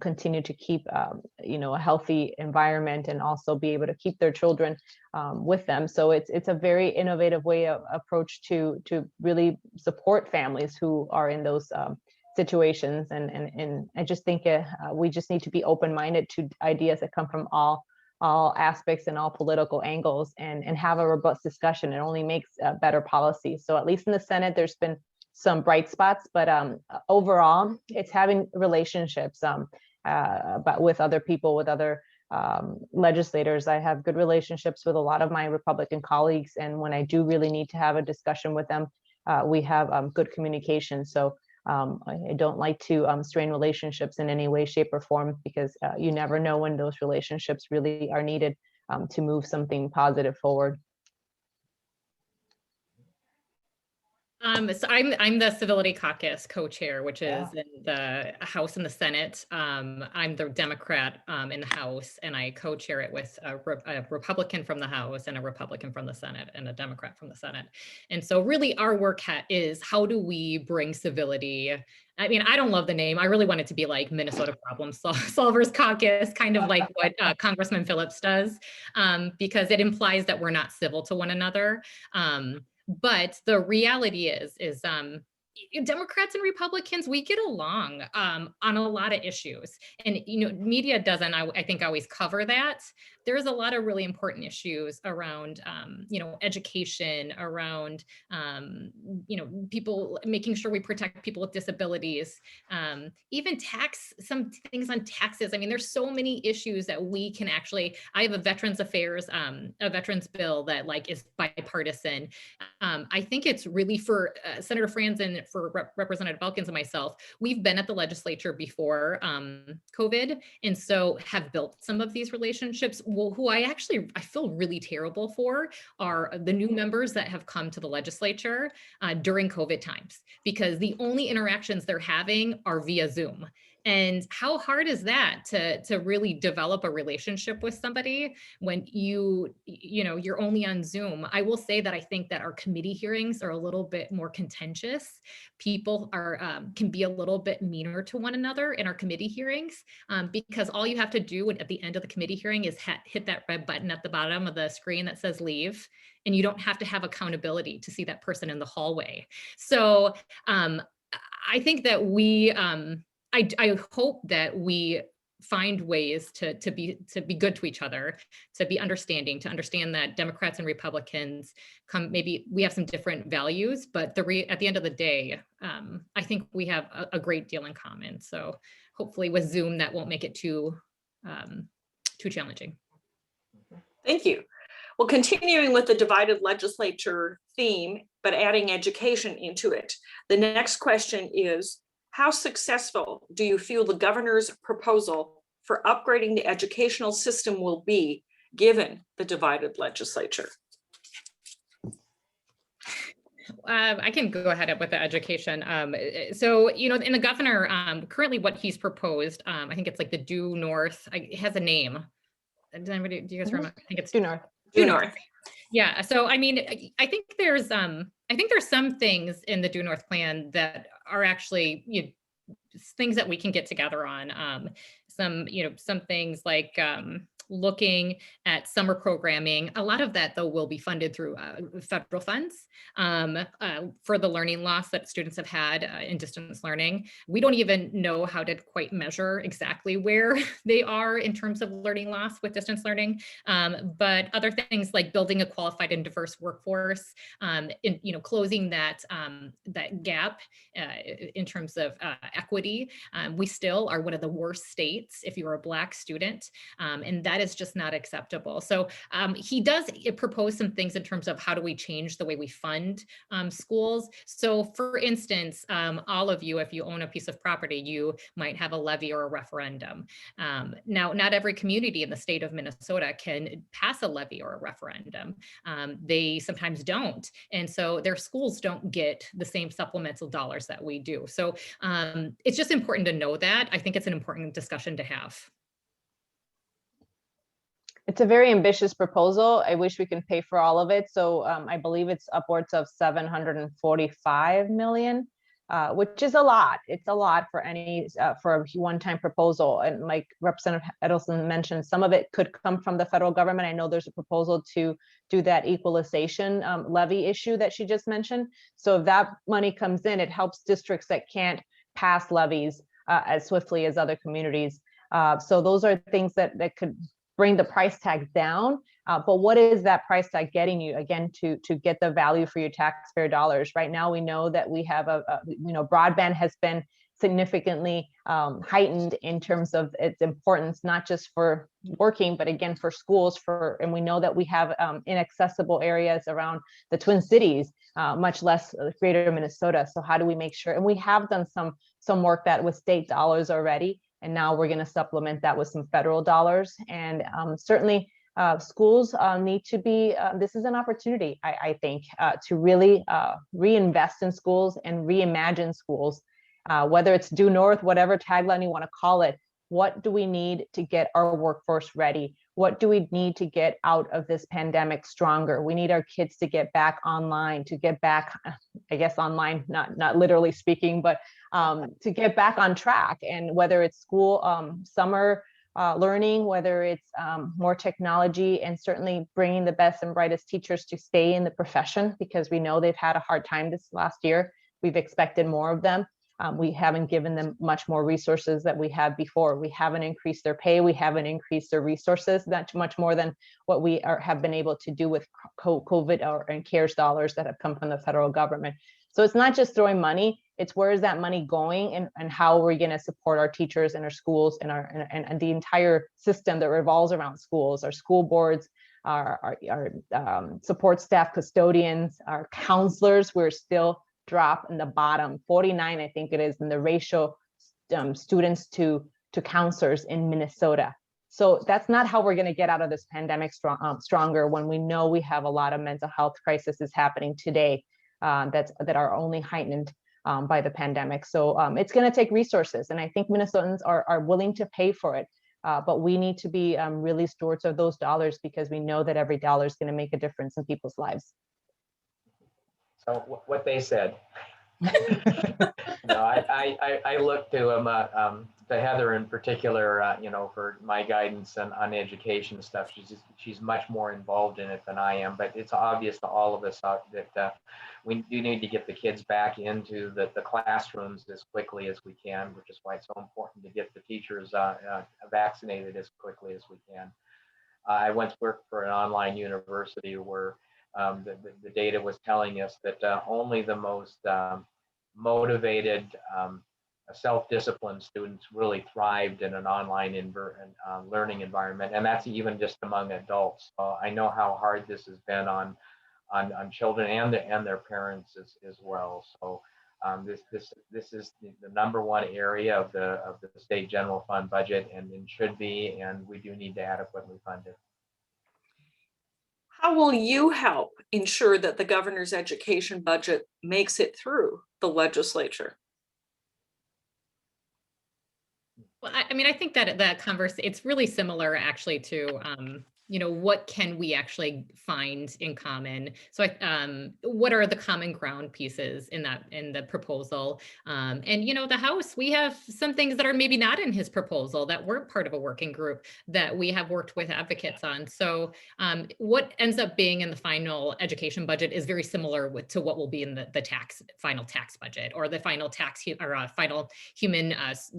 continue to keep a healthy environment and also be able to keep their children with them. So it's a very innovative approach to really support families who are in those situations. And I just think we just need to be open-minded to ideas that come from all aspects and all political angles, and have a robust discussion. It only makes better policy. So at least in the Senate, there's been some bright spots, but overall, it's having relationships with other people, with other legislators. I have good relationships with a lot of my Republican colleagues, and when I do really need to have a discussion with them, we have good communication. So I don't like to strain relationships in any way, shape, or form, because you never know when those relationships really are needed to move something positive forward. So I'm the Civility Caucus co-chair, which is in the House and the Senate. I'm the Democrat in the House, and I co-chair it with a Republican from the House and a Republican from the Senate and a Democrat from the Senate. And so really our work is, how do we bring civility? I mean, I don't love the name. I really want it to be like Minnesota Problem Solvers Caucus, kind of like what Congressman Phillips does, because it implies that we're not civil to one another. But the reality is Democrats and Republicans, we get along on a lot of issues, and media doesn't, I think, always cover that. There's a lot of really important issues around education, around people, making sure we protect people with disabilities, even some things on taxes. I mean, there's so many issues that we can actually. I have a veterans affairs, a veterans bill that is bipartisan. I think it's really for Senator Franzen, for Representative Elkins and myself. We've been at the legislature before COVID, and so have built some of these relationships. Well, who I feel really terrible for are the new members that have come to the legislature during COVID times, because the only interactions they're having are via Zoom. And how hard is that to really develop a relationship with somebody when you're only on Zoom? I will say that I think that our committee hearings are a little bit more contentious. People can be a little bit meaner to one another in our committee hearings, because all you have to do at the end of the committee hearing is hit that red button at the bottom of the screen that says leave, and you don't have to have accountability to see that person in the hallway. So I think that I hope that we find ways to be good to each other, to be understanding, to understand that Democrats and Republicans maybe we have some different values, but at the end of the day, I think we have a great deal in common. So hopefully with Zoom, that won't make it too challenging. Thank you. Well, continuing with the divided legislature theme, but adding education into it, the next question is, how successful do you feel the governor's proposal for upgrading the educational system will be given the divided legislature? I can go ahead with the education. So, in the governor, currently what he's proposed, I think it's like the Due North, it has a name. Does anybody, do you guys remember? I think it's Due North. Due North. Yeah. So, I mean, I think there's some things in the Due North plan that are actually, things that we can get together on. Some things like looking at summer programming. A lot of that, though, will be funded through federal funds for the learning loss that students have had in distance learning. We don't even know how to quite measure exactly where they are in terms of learning loss with distance learning. But other things like building a qualified and diverse workforce, closing that gap in terms of equity. We still are one of the worst states if you're a Black student, and that is just not acceptable. So he does propose some things in terms of how do we change the way we fund schools. So for instance, all of you, if you own a piece of property, you might have a levy or a referendum. Now, not every community in the state of Minnesota can pass a levy or a referendum. They sometimes don't. And so their schools don't get the same supplemental dollars that we do. So it's just important to know that. I think it's an important discussion to have. It's a very ambitious proposal. I wish we can pay for all of it. So I believe it's upwards of 745 million, which is a lot. It's a lot for for a one-time proposal. And like Representative Edelson mentioned, some of it could come from the federal government. I know there's a proposal to do that equalization levy issue that she just mentioned. So if that money comes in, it helps districts that can't pass levies as swiftly as other communities. So those are things that could bring the price tag down. But what is that price tag getting you, again, to get the value for your taxpayer dollars? Right now, we know that we have broadband has been significantly heightened in terms of its importance, not just for working, but again, for schools, and we know that we have inaccessible areas around the Twin Cities, much less greater Minnesota. So how do we make sure? And we have done some work that with state dollars already, and now we're going to supplement that with some federal dollars. And certainly schools need to be, this is an opportunity, I think, to really reinvest in schools and reimagine schools, whether it's due north, whatever tagline you want to call it. What do we need to get our workforce ready? What do we need to get out of this pandemic stronger? We need our kids to get back online, to get back, I guess, online, not literally speaking, but to get back on track. And whether it's school, summer learning, whether it's more technology, and certainly bringing the best and brightest teachers to stay in the profession, because we know they've had a hard time this last year. We've expected more of them. We haven't given them much more resources that we had before. We haven't increased their pay. We haven't increased their resources that much more than what we have been able to do with COVID and CARES dollars that have come from the federal government. So it's not just throwing money, it's where is that money going, and how are we going to support our teachers and our schools and the entire system that revolves around schools, our school boards, our support staff, custodians, our counselors. We're still drop in the bottom 49, I think it is, in the ratio students to counselors in Minnesota. So that's not how we're going to get out of this pandemic stronger, when we know we have a lot of mental health crises happening today that are only heightened by the pandemic. So it's going to take resources, and I think Minnesotans are willing to pay for it. But we need to be really stewards of those dollars, because we know that every dollar is going to make a difference in people's lives. So what they said. No, I look to to Heather in particular, for my guidance on education stuff. She's much more involved in it than I am, but it's obvious to all of us that we do need to get the kids back into the classrooms as quickly as we can, which is why it's so important to get the teachers vaccinated as quickly as we can. I once worked for an online university where the data was telling us that only the most motivated, self-disciplined students really thrived in an online learning environment, and that's even just among adults. I know how hard this has been on children and their parents as well. So this is the number one area of the state general fund budget, and it should be, and we do need to adequately fund it. How will you help ensure that the governor's education budget makes it through the legislature? Well, I mean, I think that it's really similar actually to, what can we actually find in common? So what are the common ground pieces in the proposal? And, the House, we have some things that are maybe not in his proposal that weren't part of a working group that we have worked with advocates on. So what ends up being in the final education budget is very similar to what will be in the final tax budget, or the final final human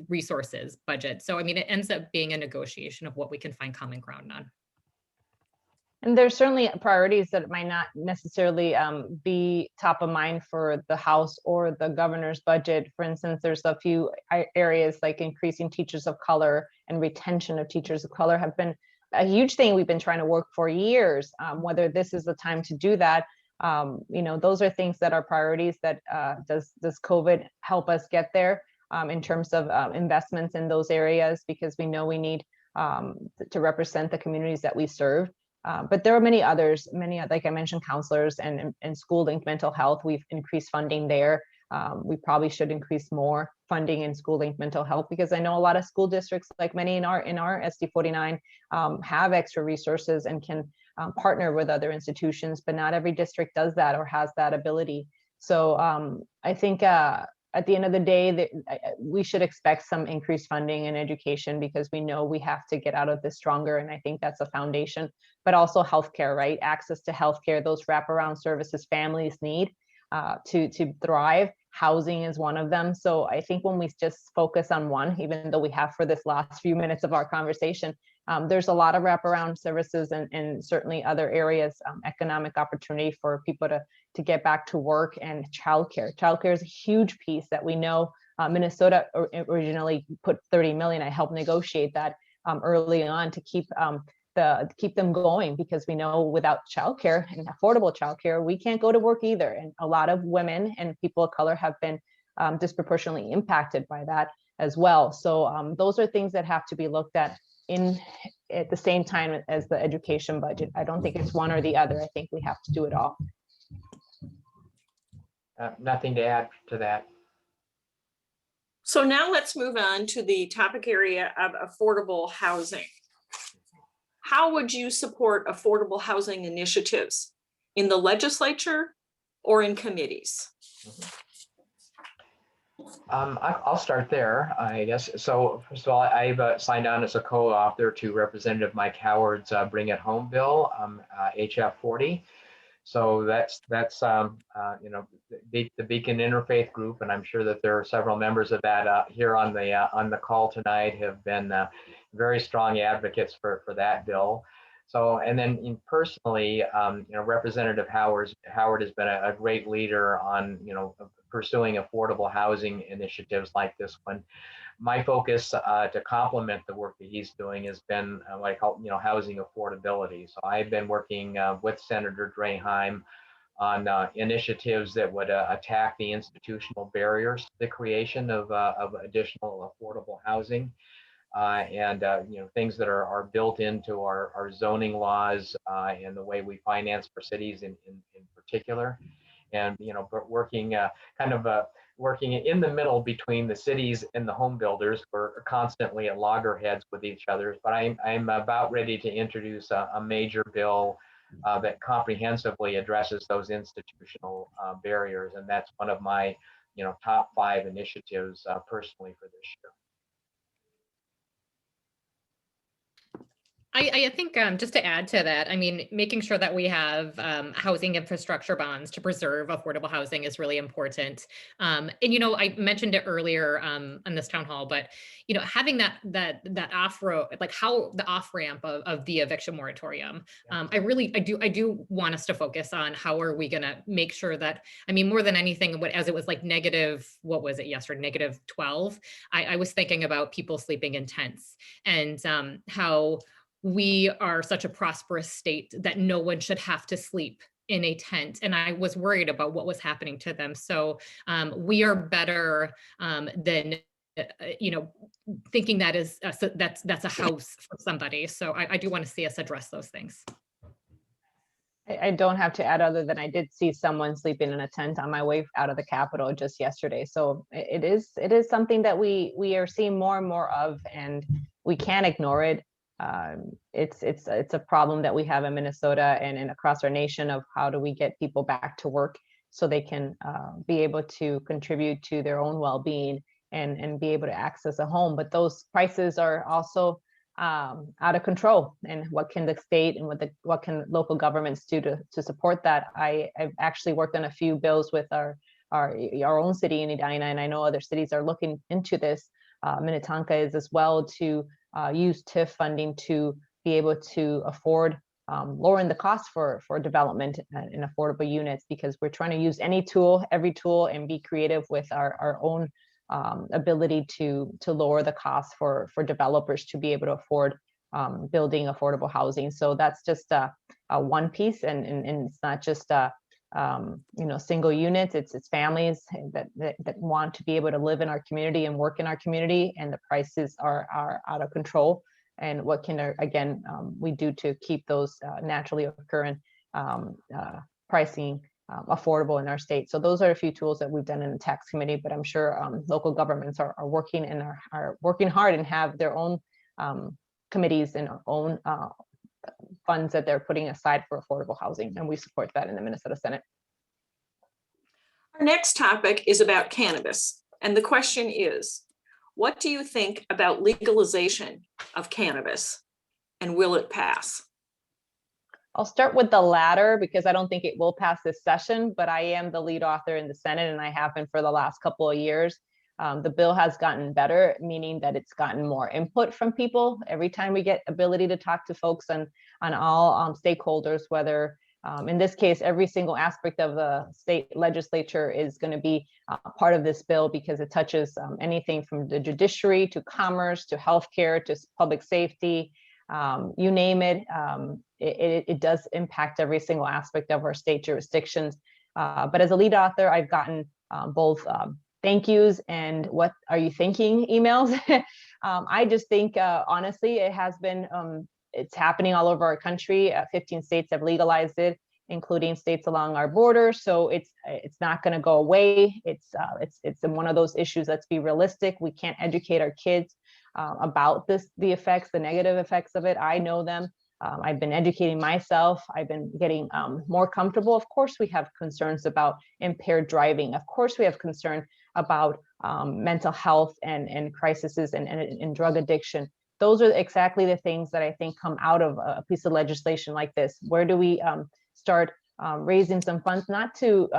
resources budget. So, I mean, it ends up being a negotiation of what we can find common ground on. And there's certainly priorities that might not necessarily be top of mind for the House or the governor's budget. For instance, there's a few areas like increasing teachers of color and retention of teachers of color have been a huge thing we've been trying to work for years. Whether this is the time to do that, those are things that are priorities. That does COVID help us get there in terms of investments in those areas, because we know we need to represent the communities that we serve. But there are many others, like I mentioned, counselors and school-linked mental health. We've increased funding there. We probably should increase more funding in school-linked mental health, because I know a lot of school districts, like many in our SD 49, have extra resources and can partner with other institutions, but not every district does that or has that ability. So I think at the end of the day, we should expect some increased funding in education, because we know we have to get out of this stronger. And I think that's a foundation, but also healthcare, right? Access to healthcare, those wraparound services families need to thrive. Housing is one of them. So I think when we just focus on one, even though we have for this last few minutes of our conversation, there's a lot of wraparound services and certainly other areas, economic opportunity for people to get back to work, and childcare. Childcare is a huge piece that we know. Minnesota originally put 30 million. I helped negotiate that early on to keep them going, because we know without childcare and affordable childcare, we can't go to work either. And a lot of women and people of color have been disproportionately impacted by that as well. So those are things that have to be looked at at the same time as the education budget. I don't think it's one or the other. I think we have to do it all. Nothing to add to that. So now let's move on to the topic area of affordable housing. How would you support affordable housing initiatives in the legislature or in committees? I'll start there, I guess. So first of all, I've signed on as a co-author to Representative Mike Howard's Bring It Home bill, HF 40. So that's the Beacon Interfaith Group, and I'm sure that there are several members of that here on the call tonight have been very strong advocates for that bill. So, and then personally, Representative Howard has been a great leader on pursuing affordable housing initiatives like this one. My focus to complement the work that he's doing has been what I call housing affordability. So I've been working with Senator Draheim on initiatives that would attack the institutional barriers to the creation of additional affordable housing. And things that are built into our zoning laws and the way we finance for cities in particular, and working working in the middle between the cities and the home builders. We're constantly at loggerheads with each other, but I'm about ready to introduce a major bill that comprehensively addresses those institutional barriers, and that's one of my top 5 initiatives personally for this year. I think just to add to that, I mean, making sure that we have housing infrastructure bonds to preserve affordable housing is really important. And I mentioned it earlier on this town hall, but having that how the off ramp of the eviction moratorium. I do want us to focus on how are we going to make sure that, I mean, more than anything, as it was like negative, what was it yesterday, negative 12. I was thinking about people sleeping in tents and how we are such a prosperous state that no one should have to sleep in a tent. And I was worried about what was happening to them. So we are better than, thinking that is, that's a house for somebody. So I do want to see us address those things. I don't have to add other than I did see someone sleeping in a tent on my way out of the Capitol just yesterday. So it is something that we are seeing more and more of, and we can't ignore it. It's a problem that we have in Minnesota and across our nation of how do we get people back to work so they can be able to contribute to their own well-being and be able to access a home. But those prices are also out of control. And what can the state and what can local governments do to support that? I've actually worked on a few bills with our own city in Edina, and I know other cities are looking into this. Minnetonka is as well to use TIF funding to be able to afford lowering the cost for development in affordable units, because we're trying to use every tool and be creative with our own ability to lower the cost for developers to be able to afford building affordable housing. So that's just a one piece, and it's not just single units, it's families that want to be able to live in our community and work in our community, and the prices are out of control. And what can we do to keep those naturally occurring pricing affordable in our state? So those are a few tools that we've done in the tax committee, but I'm sure local governments are working and are working hard and have their own committees and own funds that they're putting aside for affordable housing, and we support that in the Minnesota Senate. Our next topic is about cannabis, and the question is, what do you think about legalization of cannabis, and will it pass? I'll start with the latter because I don't think it will pass this session, but I am the lead author in the Senate, and I have been for the last couple of years. The bill has gotten better, meaning that it's gotten more input from people. Every time we get ability to talk to folks on all stakeholders, whether in this case, every single aspect of the state legislature is going to be part of this bill, because it touches anything from the judiciary to commerce to healthcare to public safety, you name it. It does impact every single aspect of our state jurisdictions. But as a lead author, I've gotten both thank yous and what are you thinking emails. I just think, honestly, it has been, it's happening all over our country. 15 states have legalized it, including states along our border. So it's not going to go away. It's one of those issues. Let's be realistic. We can't educate our kids about the effects, the negative effects of it. I know them. I've been educating myself. I've been getting more comfortable. Of course, we have concerns about impaired driving. Of course, we have concern about mental health and crises and drug addiction. Those are exactly the things that I think come out of a piece of legislation like this. Where do we start raising some funds, not to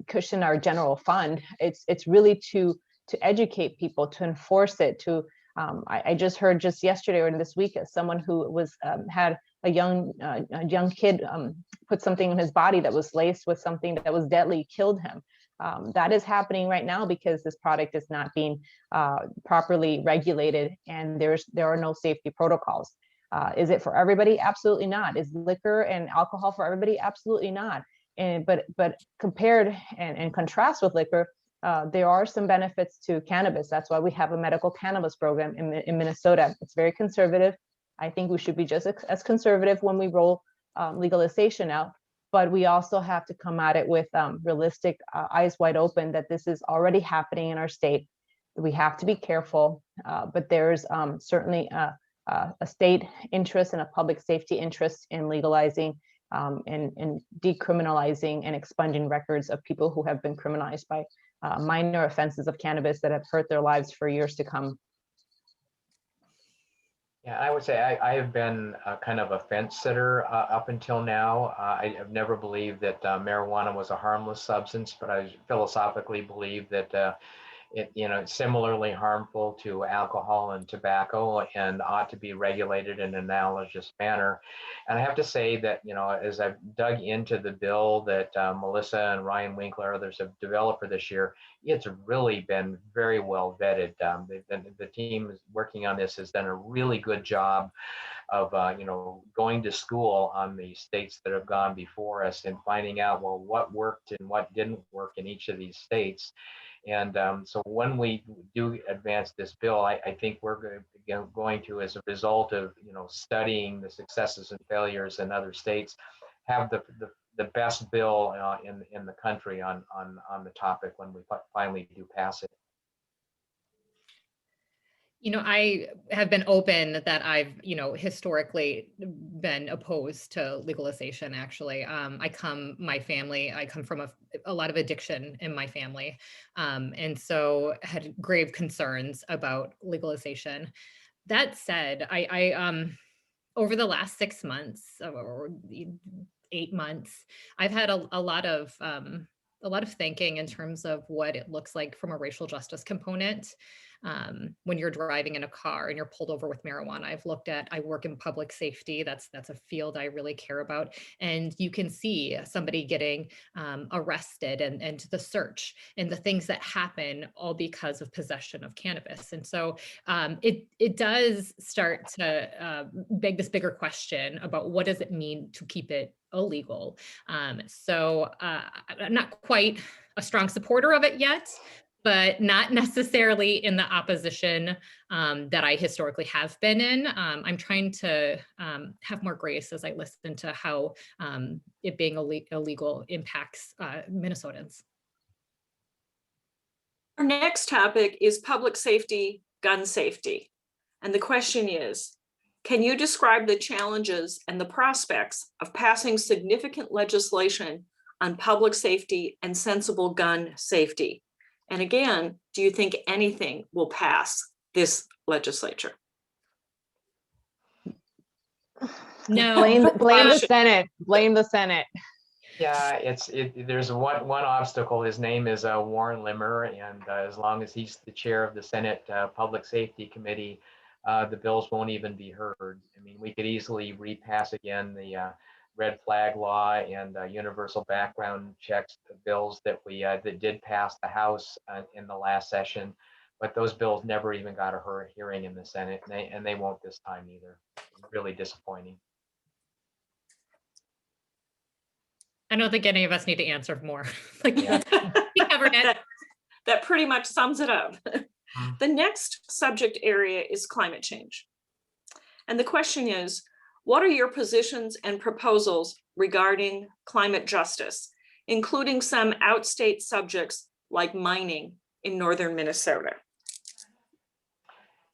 cushion our general fund? It's really to educate people, to enforce it, I just heard just yesterday or this week someone who was had a young kid put something in his body that was laced with something that was deadly, killed him. That is happening right now because this product is not being properly regulated, and there are no safety protocols. Is it for everybody? Absolutely not. Is liquor and alcohol for everybody? Absolutely not. But compared and contrast with liquor, there are some benefits to cannabis. That's why we have a medical cannabis program in Minnesota. It's very conservative. I think we should be just as conservative when we roll legalization out. but we also have to come at it with realistic eyes wide open that this is already happening in our state. We have to be careful, but there's certainly a state interest and a public safety interest in legalizing and decriminalizing and expunging records of people who have been criminalized by minor offenses of cannabis that have hurt their lives for years to come. Yeah, I would say I have been kind of a fence sitter up until now. I have never believed that marijuana was a harmless substance, but I philosophically believe that it's similarly harmful to alcohol and tobacco and ought to be regulated in an analogous manner. And I have to say that, as I've dug into the bill that Melissa and Ryan Winkler, others have developed for this year, it's really been very well vetted. The team working on this has done a really good job of going to school on the states that have gone before us and finding out, well, what worked and what didn't work in each of these states. And so when we do advance this bill, I think we're going to, as a result of studying the successes and failures in other states, have the best bill in the country on the topic when we finally do pass it. I have been open that I've, historically been opposed to legalization, actually. I come from a lot of addiction in my family. And so had grave concerns about legalization. That said, I over the last 6 months or 8 months, I've had a lot of thinking in terms of what it looks like from a racial justice component. When you're driving in a car and you're pulled over with marijuana, I work in public safety. That's a field I really care about. And you can see somebody getting arrested and the search and the things that happen all because of possession of cannabis. And so it does start to beg this bigger question about what does it mean to keep it illegal. So I'm not quite a strong supporter of it yet, but not necessarily in the opposition that I historically have been in. I'm trying to have more grace as I listen to how it being illegal impacts Minnesotans. Our next topic is public safety, gun safety. And the question is, can you describe the challenges and the prospects of passing significant legislation on public safety and sensible gun safety? And again, do you think anything will pass this legislature? No. Blame the Senate. Blame the Senate. Yeah, there's one obstacle. His name is Warren Limmer, and as long as he's the chair of the Senate Public Safety Committee, the bills won't even be heard. I mean, we could easily repass again the red flag law and universal background checks bills that that did pass the House in the last session, but those bills never even got a hearing in the Senate, and they won't this time either. Really disappointing. I don't think any of us need to answer more. Yeah. We covered it. That pretty much sums it up. The next subject area is climate change. And the question is, what are your positions and proposals regarding climate justice, including some outstate subjects like mining in northern Minnesota?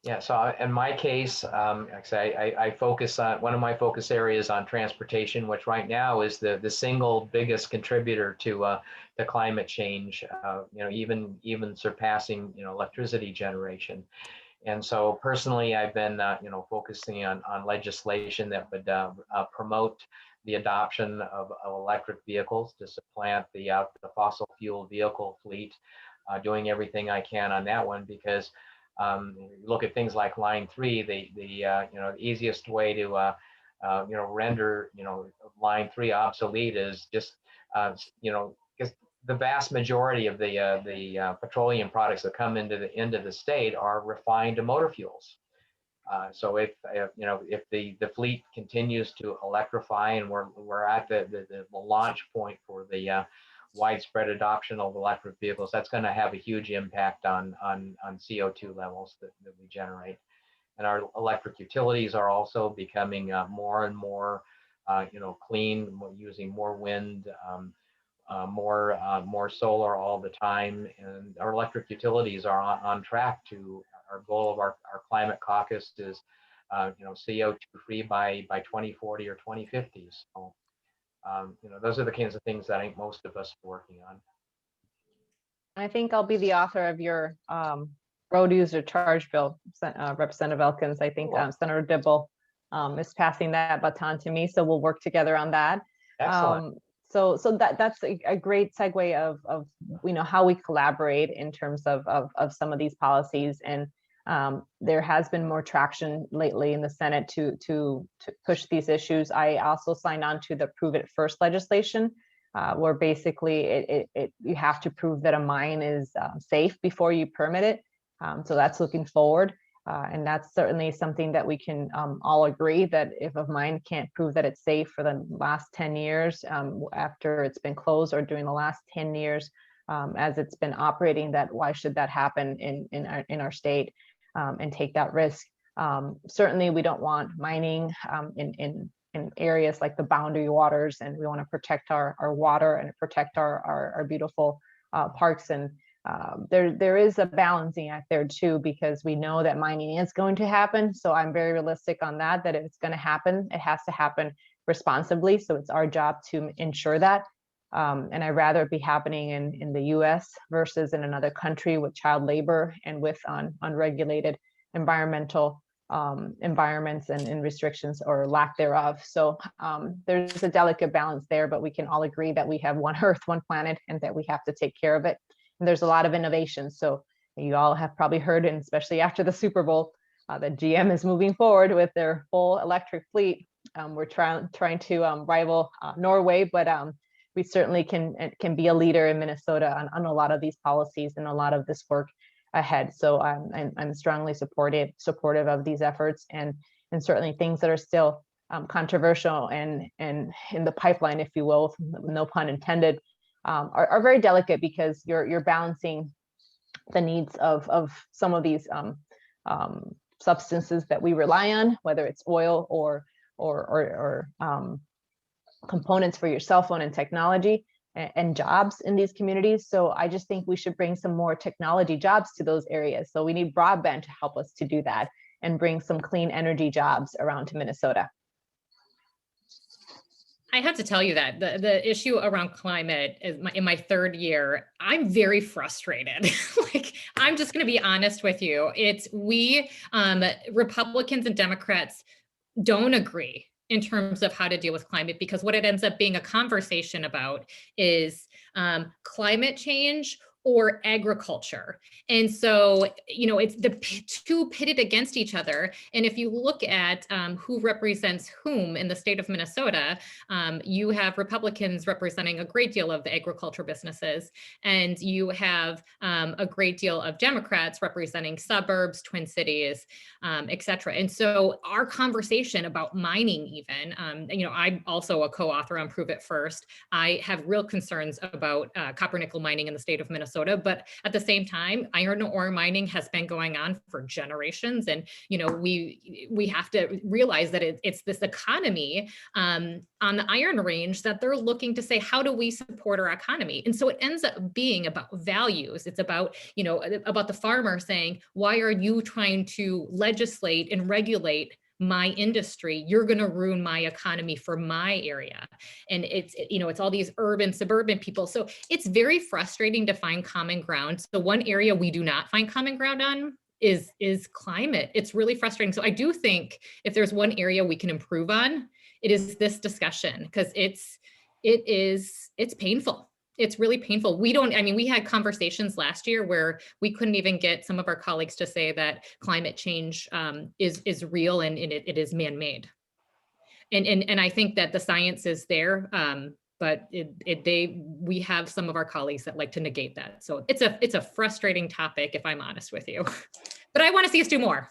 Yeah, so in my case, I focus on, one of my focus areas on transportation, which right now is the single biggest contributor to the climate change, even surpassing, electricity generation. And so personally, I've been, focusing on legislation that would promote the adoption of electric vehicles to supplant the fossil fuel vehicle fleet, doing everything I can on that one because look at things like Line 3, the easiest way to render Line 3 obsolete is just because the vast majority of the petroleum products that come into the state are refined motor fuels. So if the fleet continues to electrify and we're at the launch point for the widespread adoption of electric vehicles, that's going to have a huge impact on CO2 levels that we generate. And our electric utilities are also becoming more and more clean, using more wind, more solar all the time, and our electric utilities are on track to our goal of our climate caucus is CO2 free by 2040 or 2050. So those are the kinds of things that I think most of us are working on. I think I'll be the author of your road user charge bill, Representative Elkins. I think Cool. Senator Dibble is passing that baton to me, so we'll work together on that. Excellent. So that's a great segue of how we collaborate in terms of some of these policies, and there has been more traction lately in the Senate to push these issues. I also signed on to the Prove It First legislation, where basically you have to prove that a mine is safe before you permit it. So that's looking forward. And that's certainly something that we can all agree that if a mine can't prove that it's safe for the last 10 years after it's been closed, or during the last 10 years as it's been operating, that why should that happen in our state and take that risk? Certainly we don't want mining in areas like the boundary waters, and we want to protect our water and protect our beautiful parks. And there is a balancing act there too, because we know that mining is going to happen. So I'm very realistic on that if it's going to happen, it has to happen responsibly. So it's our job to ensure that. And I'd rather it be happening in the US versus in another country with child labor and with unregulated environmental environments and restrictions or lack thereof. So there's a delicate balance there, but we can all agree that we have one Earth, one planet, and that we have to take care of it. And there's a lot of innovation. So you all have probably heard, and especially after the Super Bowl, that GM is moving forward with their full electric fleet. We're trying to rival Norway, but we certainly can be a leader in Minnesota on a lot of these policies and a lot of this work ahead. So I'm strongly supportive of these efforts, and certainly things that are still controversial and in the pipeline, if you will, no pun intended, are very delicate, because you're balancing the needs of some of these substances that we rely on, whether it's oil or components for your cell phone and technology and jobs in these communities. So I just think we should bring some more technology jobs to those areas. So we need broadband to help us to do that and bring some clean energy jobs around to Minnesota. I have to tell you that the issue around climate is in my third year, I'm very frustrated. Like, I'm just going to be honest with you. We Republicans and Democrats don't agree in terms of how to deal with climate, because what it ends up being a conversation about is climate change or agriculture. And so, it's the two pitted against each other. And if you look at who represents whom in the state of Minnesota, you have Republicans representing a great deal of the agriculture businesses, and you have a great deal of Democrats representing suburbs, Twin Cities, et cetera. And so our conversation about mining even, I'm also a co-author on Prove It First. I have real concerns about copper nickel mining in the state of Minnesota. But at the same time, iron ore mining has been going on for generations. And, we have to realize that it's this economy on the Iron Range that they're looking to say, how do we support our economy? And so it ends up being about values. It's about, about the farmer saying, why are you trying to legislate and regulate my industry? You're going to ruin my economy for my area. And it's all these urban, suburban people. So it's very frustrating to find common ground. So one area we do not find common ground on is climate. It's really frustrating. So I do think if there's one area we can improve on, it is this discussion, because it's painful. It's really painful. We had conversations last year where we couldn't even get some of our colleagues to say that climate change is real and it is man-made. And I think that the science is there, but we have some of our colleagues that like to negate that. So it's a frustrating topic, if I'm honest with you. But I want to see us do more.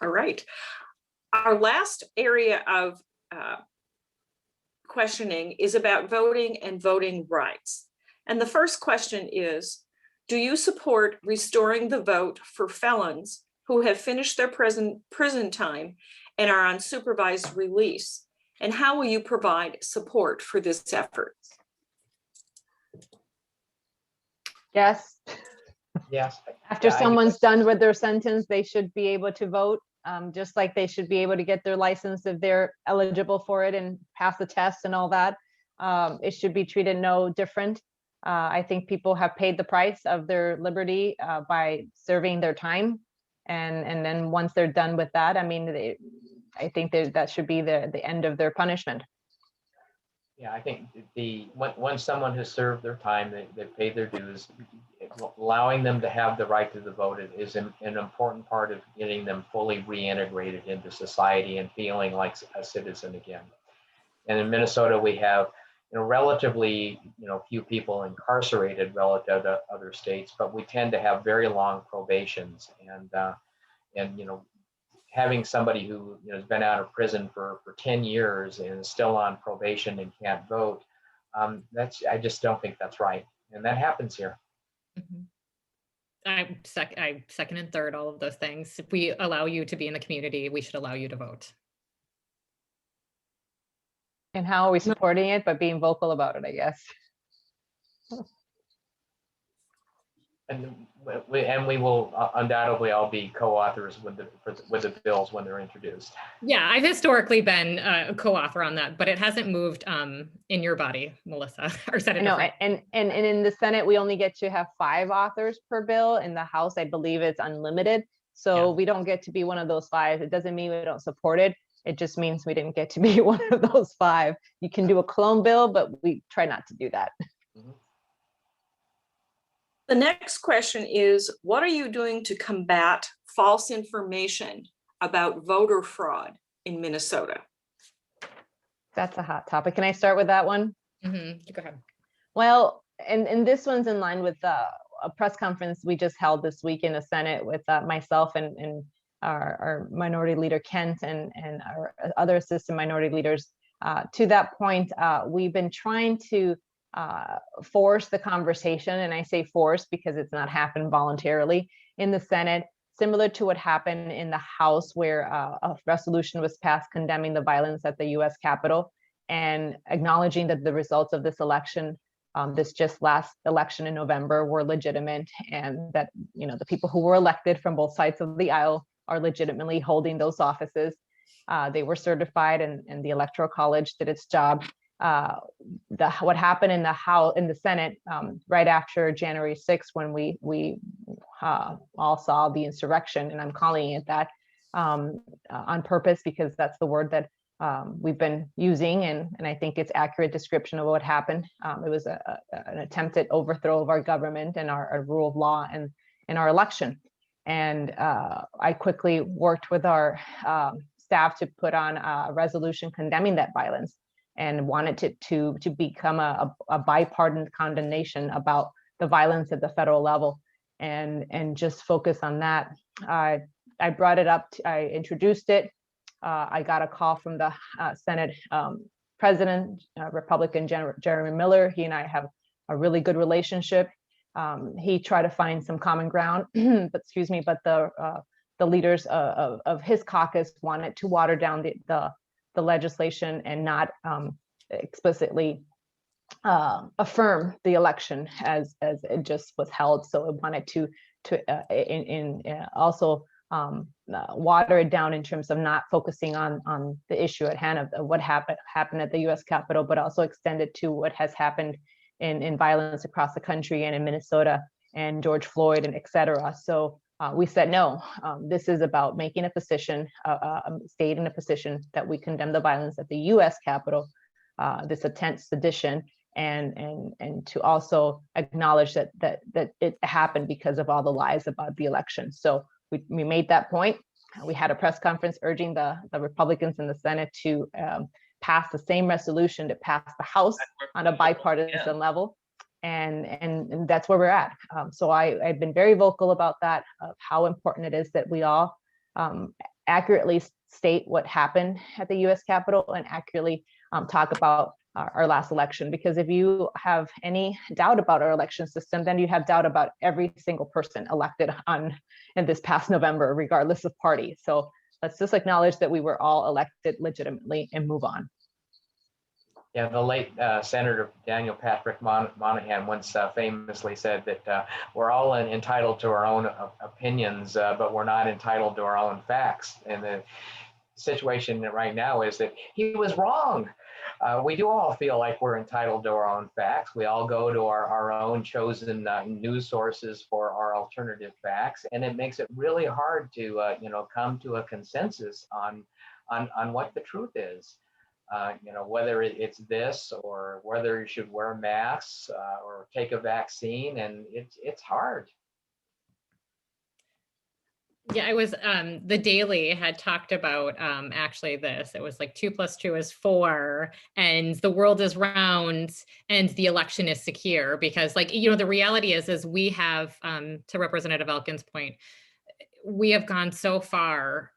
All right. Our last area of questioning is about voting and voting rights. And the first question is, do you support restoring the vote for felons who have finished their prison time and are on supervised release? And how will you provide support for this effort? Yes. Yes. After Yeah, I- someone's done with their sentence, they should be able to vote, just like they should be able to get their license if they're eligible for it and pass the test and all that. It should be treated no different. I think people have paid the price of their liberty by serving their time. And then once they're done with that, I mean, I think that should be the end of their punishment. Yeah, I think when someone has served their time, they've paid their dues, allowing them to have the right to the vote is an important part of getting them fully reintegrated into society and feeling like a citizen again. And in Minnesota, we have relatively few people incarcerated relative to other states, but we tend to have very long probations, and having somebody who has been out of prison for 10 years and is still on probation and can't vote, I just don't think that's right. And that happens here. Mhm. I second and third all of those things. If we allow you to be in the community, we should allow you to vote. And how are we supporting it? By being vocal about it, I guess. And we will undoubtedly all be co-authors with the bills when they're introduced. Yeah, I've historically been a co-author on that, but it hasn't moved in your body, Melissa, or Senator. No, Franzen. and in the Senate, we only get to have 5 authors per bill. In the House, I believe it's unlimited. So we don't get to be one of those 5. It doesn't mean we don't support it. It just means we didn't get to be one of those 5. You can do a clone bill, but we try not to do that. Mhm. The next question is, what are you doing to combat false information about voter fraud in Minnesota? That's a hot topic. Can I start with that one? Mm-hmm. Go ahead. Well, and this one's in line with a press conference we just held this week in the Senate with myself and our minority leader Kent and our other assistant minority leaders. To that point, we've been trying to force the conversation, and I say force because it's not happened voluntarily in the Senate, similar to what happened in the House, where a resolution was passed condemning the violence at the U.S. Capitol and acknowledging that the results of this election, this just last election in November, were legitimate, and that the people who were elected from both sides of the aisle are legitimately holding those offices. They were certified, and the Electoral College did its job. What happened in the Senate right after January 6th, when we all saw the insurrection, and I'm calling it that on purpose because that's the word that we've been using, and I think it's accurate description of what happened. It was an attempted overthrow of our government and our rule of law and our election. And I quickly worked with our staff to put on a resolution condemning that violence, and wanted to become a bipartisan condemnation about the violence at the federal level, and just focus on that. I brought it up, I introduced it. I got a call from the Senate President, Republican Jeremy Miller. He and I have a really good relationship. He tried to find some common ground, but the leaders of his caucus wanted to water down the legislation and not explicitly affirm the election as it just was held. So it wanted to also water it down in terms of not focusing on the issue at hand of what happened at the U.S. Capitol, but also extend it to what has happened in violence across the country and in Minnesota and George Floyd and et cetera. So we said, no, this is about making a position, stating a position that we condemn the violence at the U.S. Capitol, this attempt sedition, and to also acknowledge that it happened because of all the lies about the election. So we made that point. We had a press conference urging the Republicans in the Senate to pass the same resolution to pass the House on a bipartisan level. And that's where we're at. So I've been very vocal about that, of how important it is that we all accurately state what happened at the U.S. Capitol and accurately talk about our last election. Because if you have any doubt about our election system, then you have doubt about every single person elected in this past November, regardless of party. So let's just acknowledge that we were all elected legitimately and move on. Yeah, the late Senator Daniel Patrick Monahan once famously said that we're all entitled to our own opinions, but we're not entitled to our own facts. And the situation right now is that he was wrong. We do all feel like we're entitled to our own facts. We all go to our own chosen news sources for our alternative facts, and it makes it really hard to come to a consensus on what the truth is. Whether it's this or whether you should wear masks or take a vaccine, and it's hard. Yeah, I was, the Daily had talked about actually this, it was like 2 + 2 is 4 and the world is round and the election is secure, because the reality is we have, to Representative Elkins' point, we have gone so far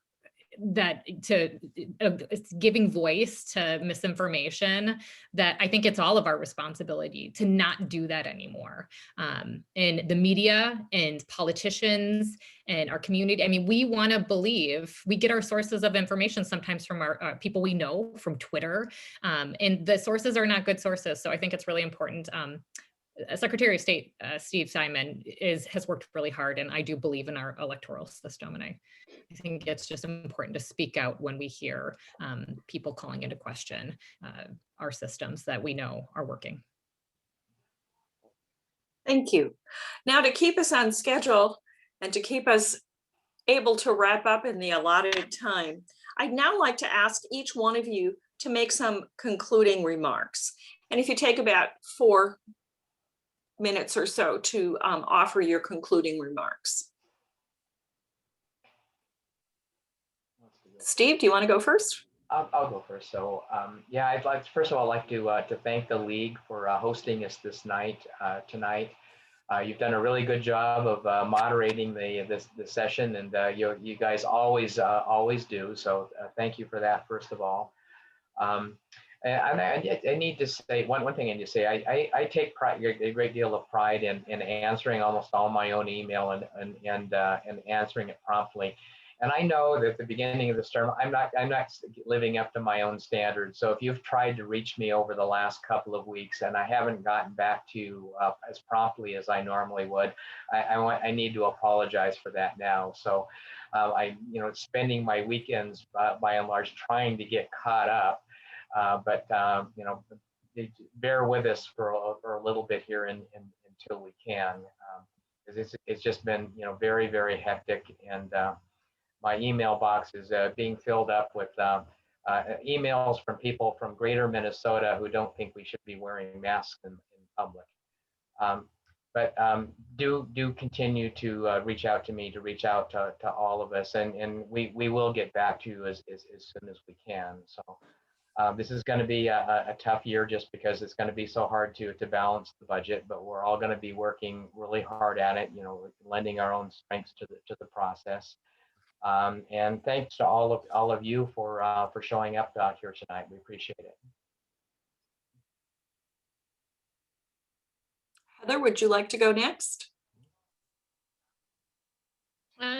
that it's giving voice to misinformation, that I think it's all of our responsibility to not do that anymore. And the media and politicians and our community, I mean, we want to believe, we get our sources of information sometimes from our people we know from Twitter, and the sources are not good sources. So I think it's really important. Secretary of State Steve Simon has worked really hard, and I do believe in our electoral system, and I think it's just important to speak out when we hear people calling into question our systems that we know are working. Thank you. Now, to keep us on schedule and to keep us able to wrap up in the allotted time, I'd now like to ask each one of you to make some concluding remarks. And if you take about 4 minutes or so to offer your concluding remarks. Steve, do you want to go first? I'll go first. So yeah, I'd like to, first of all, like to thank the league for hosting us this night tonight. You've done a really good job of moderating the session, and you guys always do. So thank you for that, first of all. And I need to say one thing. I need to say I take a great deal of pride in answering almost all my own email and answering it promptly. And I know that at the beginning of this term, I'm not living up to my own standards. So if you've tried to reach me over the last couple of weeks and I haven't gotten back to you as promptly as I normally would, I need to apologize for that now. So spending my weekends by and large trying to get caught up. But bear with us for a little bit here until we can. It's just been very, very hectic, and my email box is being filled up with emails from people from greater Minnesota who don't think we should be wearing masks in public. But do continue to reach out to me, to reach out to all of us, and we will get back to you as soon as we can. So this is going to be a tough year just because it's going to be so hard to balance the budget, but we're all going to be working really hard at it, lending our own strengths to the process. And thanks to all of you for showing up out here tonight. We appreciate it. Heather, would you like to go next?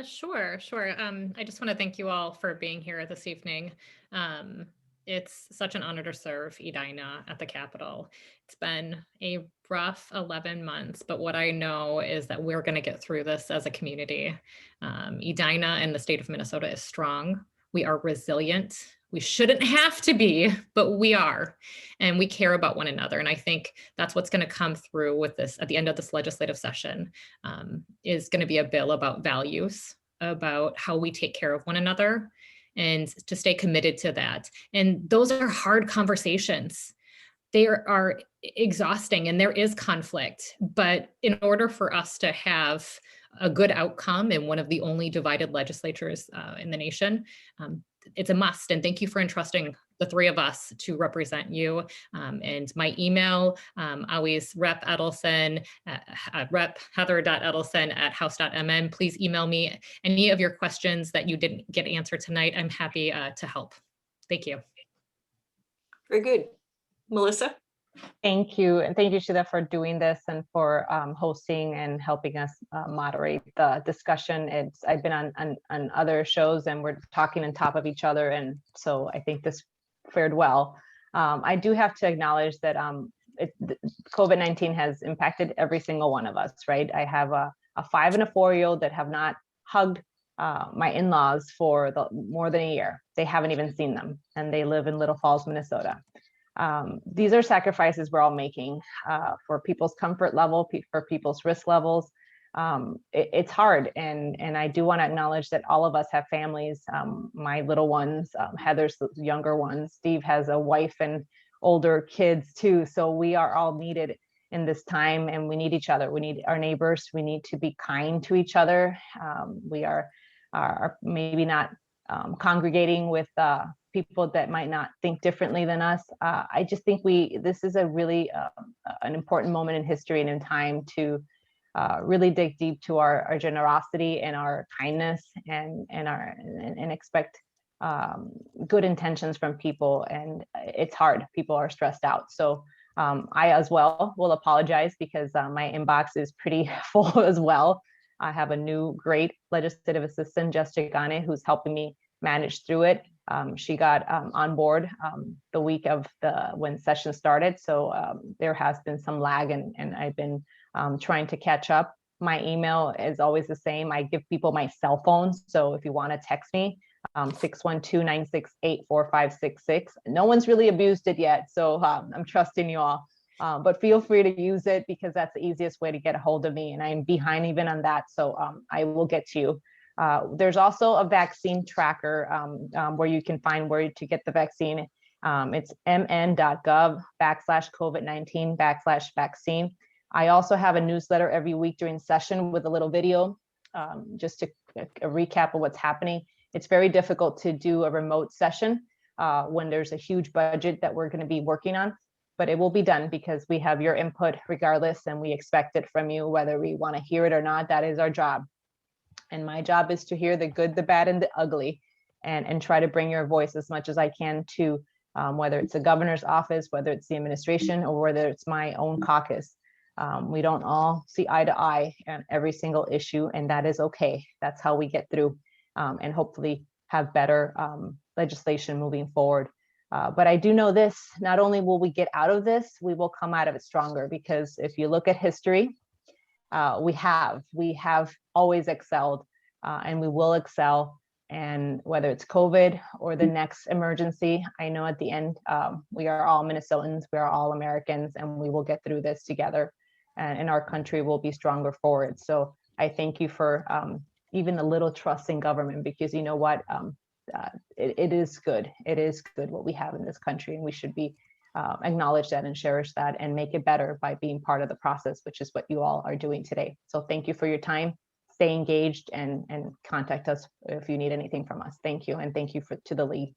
Sure. I just want to thank you all for being here this evening. It's such an honor to serve Edina at the Capitol. It's been a rough 11 months, but what I know is that we're going to get through this as a community. Edina and the state of Minnesota is strong. We are resilient. We shouldn't have to be, but we are, and we care about one another. And I think that's what's going to come through with this at the end of this legislative session, is going to be a bill about values, about how we take care of one another, and to stay committed to that. And those are hard conversations. They are exhausting, and there is conflict. But in order for us to have a good outcome in one of the only divided legislatures in the nation, it's a must. And thank you for entrusting the three of us to represent you. And my email, always Rep Edelson, Rep Heather.Edelson@house.mn. Please email me any of your questions that you didn't get answered tonight. I'm happy to help. Thank you. Very good. Melissa? Thank you. And thank you, Sheila, for doing this and for hosting and helping us moderate the discussion. I've been on other shows and we're talking on top of each other. And so I think this fared well. I do have to acknowledge that COVID-19 has impacted every single one of us, right? I have a 5 and a 4-year-old that have not hugged my in-laws for more than a year. They haven't even seen them, and they live in Little Falls, Minnesota. These are sacrifices we're all making for people's comfort level, for people's risk levels. It's hard, and I do want to acknowledge that all of us have families. My little ones, Heather's younger ones, Steve has a wife and older kids too. So we are all needed in this time, and we need each other. We need our neighbors. We need to be kind to each other. We are maybe not congregating with people that might not think differently than us. I just think this is a really an important moment in history and in time to really dig deep to our generosity and our kindness and expect good intentions from people. And it's hard. People are stressed out. So I as well will apologize because my inbox is pretty full as well. I have a new great legislative assistant, Jessica Gane, who's helping me manage through it. She got on board the week of when session started. So there has been some lag, and I've been trying to catch up. My email is always the same. I give people my cell phone. So if you want to text me, 612-968-4566. No one's really abused it yet. So I'm trusting you all. But feel free to use it because that's the easiest way to get a hold of me. And I'm behind even on that. So I will get to you. There's also a vaccine tracker where you can find where to get the vaccine. It's mn.gov/COVID-19/vaccine. I also have a newsletter every week during session with a little video, just to a recap of what's happening. It's very difficult to do a remote session when there's a huge budget that we're going to be working on, but it will be done because we have your input regardless, and we expect it from you, whether we want to hear it or not. That is our job. And my job is to hear the good, the bad, and the ugly, and try to bring your voice as much as I can to whether it's the governor's office, whether it's the administration, or whether it's my own caucus. We don't all see eye to eye on every single issue, and that is okay. That's how we get through and hopefully have better legislation moving forward. But I do know this, not only will we get out of this, we will come out of it stronger, because if you look at history, we have always excelled and we will excel. And whether it's COVID or the next emergency, I know at the end, we are all Minnesotans, we are all Americans, and we will get through this together, and our country will be stronger for it. So I thank you for even a little trust in government, because you know what, it is good. It is good what we have in this country, and we should be acknowledge that and cherish that and make it better by being part of the process, which is what you all are doing today. So thank you for your time. Stay engaged and contact us if you need anything from us. Thank you. And thank you to the league.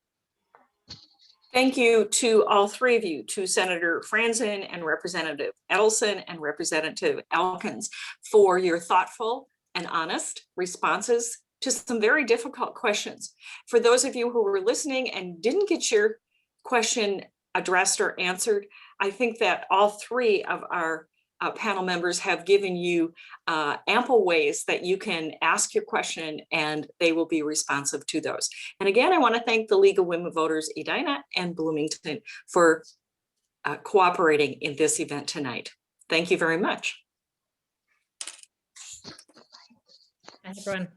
Thank you to all three of you, to Senator Franzen and Representative Edelson and Representative Elkins, for your thoughtful and honest responses to some very difficult questions. For those of you who were listening and didn't get your question addressed or answered, I think that all three of our panel members have given you ample ways that you can ask your question, and they will be responsive to those. And again, I want to thank the League of Women Voters Edina and Bloomington for cooperating in this event tonight. Thank you very much. Thanks, everyone.